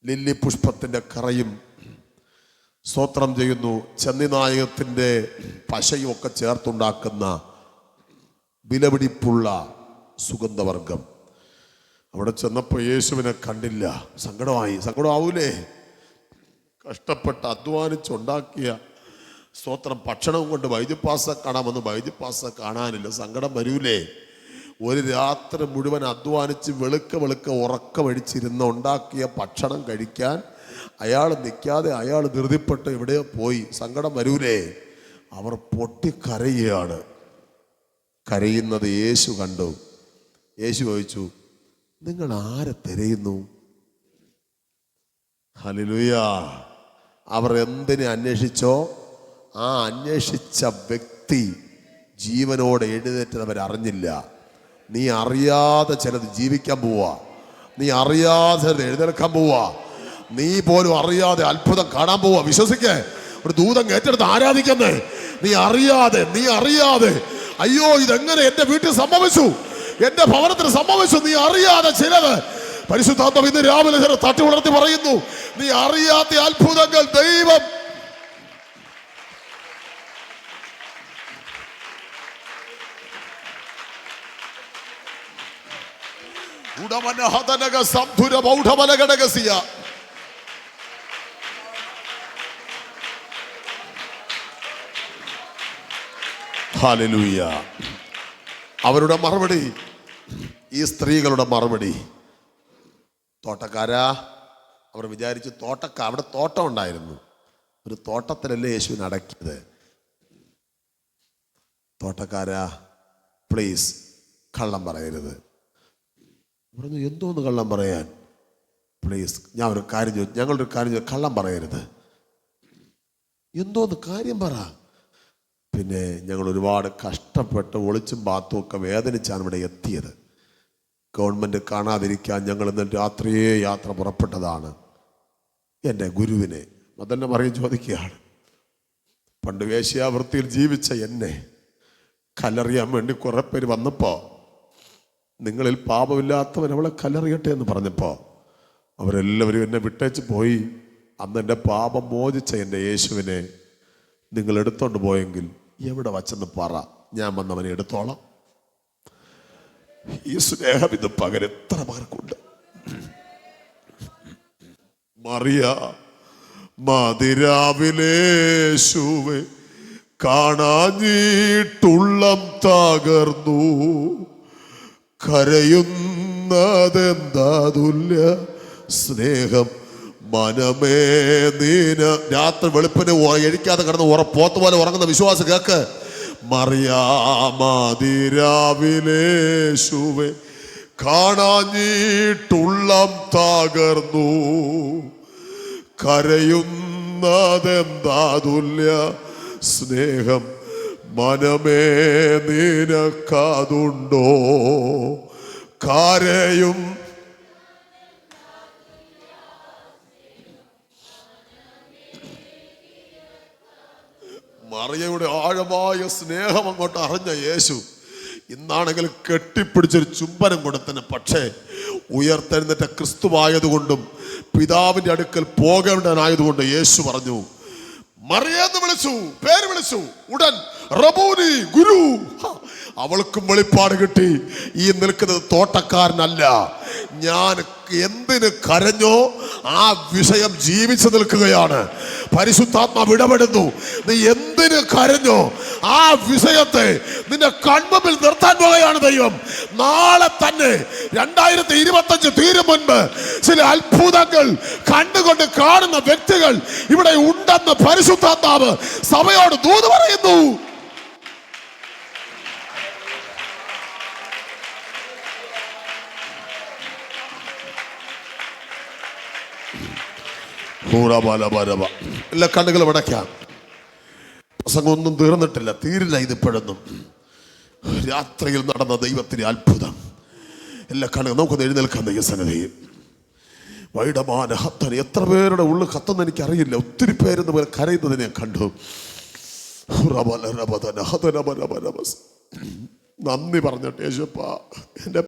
ലില്ലി പുഷ്പത്തിന്റെ കറയും സ്തോത്രം ചെയ്യുന്നു, ചന്ദിനായകത്തിന്റെ പശയും ഒക്കെ ചേർത്തുണ്ടാക്കുന്ന വിലപിടിപ്പുള്ള സുഗന്ധവർഗം. അവിടെ ചെന്നപ്പോൾ യേശുവിനെ കണ്ടില്ല. സങ്കടമാവൂലേ? കഷ്ടപ്പെട്ട് അധ്വാനിച്ചുണ്ടാക്കിയ സ്തോത്രം ഭക്ഷണവും കൊണ്ട് വൈദ്യപാസ കാണാമെന്ന് വൈദ്യപാസ കാണാനില്ല. സങ്കടം വരൂലേ? ഒരു രാത്രി മുഴുവൻ അധ്വാനിച്ച് വെളുക്ക ഉറക്കമടിച്ചിരുന്ന് ഉണ്ടാക്കിയ ഭക്ഷണം കഴിക്കാൻ അയാൾ നിൽക്കാതെ അയാൾ ധൃതിപ്പെട്ട് എവിടെയോ പോയി. സങ്കടം വരൂലേ? അവർ പൊട്ടിക്കരയുകയാണ്. കരയുന്നത് യേശു കണ്ടു. യേശു ചോദിച്ചു, നിങ്ങൾ ആരെ തിരയുന്നു? ഹല്ലേലൂയ. അവർ എന്തിനെ അന്വേഷിച്ചോ ആ അന്വേഷിച്ച വ്യക്തി ജീവനോടെ എഴുന്നേറ്റവരറിഞ്ഞില്ല. നീ അറിയാതെ ചിലത് ജീവിക്കാൻ പോവാ, നീ അറിയാതെ ചിലത് എഴുന്നേൽക്കാൻ പോവാ, നീ പോലും അറിയാതെ അത്ഭുതം കാണാൻ പോവാ. വിശ്വസിക്കേ, ഒരു ദൂതം ഏറ്റെടുത്ത് ആരാധിക്കുന്നേ. നീ അറിയാതെ അയ്യോ ഇതെങ്ങനെ എന്റെ വീട്ടിൽ സംഭവിച്ചു, എന്റെ ഭവനത്തിൽ സംഭവിച്ചു, നീ അറിയാതെ ചിലത് പരിശുദ്ധാത്മ ഇന്ന് രാവിലെ ചില തട്ടി ഉണർത്തി പറയുന്നു. നീ അറിയാത്ത അത്ഭുതങ്ങൾ ദൈവം ഹല്ലേലൂയ. അവരുടെ മറുപടി, ഈ സ്ത്രീകളുടെ മറുപടി, തോട്ടക്കാരാ. അവർ വിചാരിച്ചു അവിടെ തോട്ടം ഉണ്ടായിരുന്നു, ഒരു തോട്ടത്തിലല്ലേ യേശുവിനെ അടക്കിയത്. തോട്ടക്കാരാ, പ്ലീസ് കള്ളം പറയരുത്. പറഞ്ഞു, എന്തോന്ന് കള്ളം പറയാൻ? പ്ലീസ്, ഞങ്ങളൊരു കാര്യം ചോദിച്ചു, കള്ളം പറയരുത്. എന്തോന്ന് കാര്യം പറ. പിന്നെ ഞങ്ങൾ ഒരുപാട് കഷ്ടപ്പെട്ട് ഒളിച്ചും പാത്തും ഒക്കെ വേദനിച്ചാണ് ഇവിടെ എത്തിയത്. ഗവൺമെൻറ് കാണാതിരിക്കാൻ ഞങ്ങൾ ഇന്ന് രാത്രിയേ യാത്ര പുറപ്പെട്ടതാണ്. എൻ്റെ ഗുരുവിനെ അതെന്നെ മറിയം ചോദിക്കുകയാണ്, പണ്ട് വേശ്യാവൃത്തിയിൽ ജീവിച്ച എന്നെ കല്ലെറിയാൻ വേണ്ടി കുറെ പേര് വന്നപ്പോൾ, നിങ്ങളിൽ പാപമില്ലാത്തവൻ അവളെ കല്ലെറിയട്ടെ എന്ന് പറഞ്ഞപ്പോൾ അവരെല്ലാവരും എന്നെ വിട്ടേച്ച് പോയി. അന്ന് എൻ്റെ പാപം മോചിച്ച എൻ്റെ യേശുവിനെ നിങ്ങൾ എടുത്തോണ്ട് പോയെങ്കിൽ എവിടെ വച്ചെന്ന് പറ, ഞാൻ വന്നവനെ എടുത്തോളാം. ഈ സ്നേഹം ഇത് പകരം എത്ര പേർക്കുണ്ട്. മറിയ മതിരാവിലേശുവെ കാണാഞ്ഞിട്ടുള്ളം തകർന്നു, കരയുന്നതെന്താ തുല്യ സ്നേഹം മനമേ നീന. രാത്രി വെളുപ്പിന് എഴിക്കാതെ കിടന്ന് പോത്ത് പോലെ ഉറങ്ങുന്ന വിശ്വാസം കേക്ക്. മറിയാമതിരാവിലേശുവെ കാണാഞ്ഞിട്ടുള്ളം തകർന്നു, കരയുന്നതെന്താ തുല്യ സ്നേഹം മനമേ നിനക്കതുണ്ടോ. കരയും മറിയയുടെ ആഴമായ സ്നേഹം അങ്ങോട്ട് അറിഞ്ഞ യേശു ഇന്നാണെങ്കിൽ കെട്ടിപ്പിടിച്ചൊരു ചുംബനം കൊടുത്തന്. പക്ഷേ ഉയർത്തെഴുന്നേറ്റ ക്രിസ്തുവായതുകൊണ്ടും പിതാവിൻ്റെ അടുക്കൽ പോകേണ്ടനായതുകൊണ്ട് യേശു പറഞ്ഞു, മറിയെന്ന് വിളിച്ചു, പേര് വിളിച്ചു. ഉടൻ റബൂനി, ഗുരു. അവൾക്കും വെളിപ്പാട് കിട്ടി, ഈ നിൽക്കുന്നത് തോട്ടക്കാരനല്ല. ഞാൻ എന്തിന് കരഞ്ഞോ ആ വിഷയം ജീവിച്ചു നിൽക്കുകയാണ്. പരിശുദ്ധാത്മാവ് ഇടപെടുന്നു. നീ എന്തിന് കരഞ്ഞോ ആ വിഷയത്തെ നിന്റെ കൺമുമ്പിൽ നിർത്താൻ പോകുകയാണ് ദൈവം. നാളെ തന്നെ 2025 തീരും മുൻപ് ചില അത്ഭുതങ്ങൾ കണ്ടുകൊണ്ട് കാണുന്ന വ്യക്തികൾ ഇവിടെ ഉണ്ടെന്ന് പരിശുദ്ധാത്മാവ് സഭയോട് ദൂത് പറയുന്നു. എല്ലാ കണ്ണുകളും അടയ്ക്കാം. പ്രസംഗം ഒന്നും തീർന്നിട്ടില്ല, തീരില്ല ഇതിപ്പോഴൊന്നും. രാത്രിയിൽ നടന്ന ദൈവത്തിന്റെ അത്ഭുതം. എല്ലാ കണ്ണുകളും നമുക്കൊന്ന് എഴുന്നേൽക്കാൻ ദൈവസന്നിധിയിൽ. വൈഡമാന ഹത്തൻ, എത്ര പേരുടെ ഉള്ളിൽ കത്തുന്ന എനിക്കറിയില്ല. ഒത്തിരി പേരെന്ന് പോലെ കരയുന്നത് ഞാൻ കണ്ടു. നന്ദി പറഞ്ഞിട്ട് യേശുപ്പാ, എൻ്റെ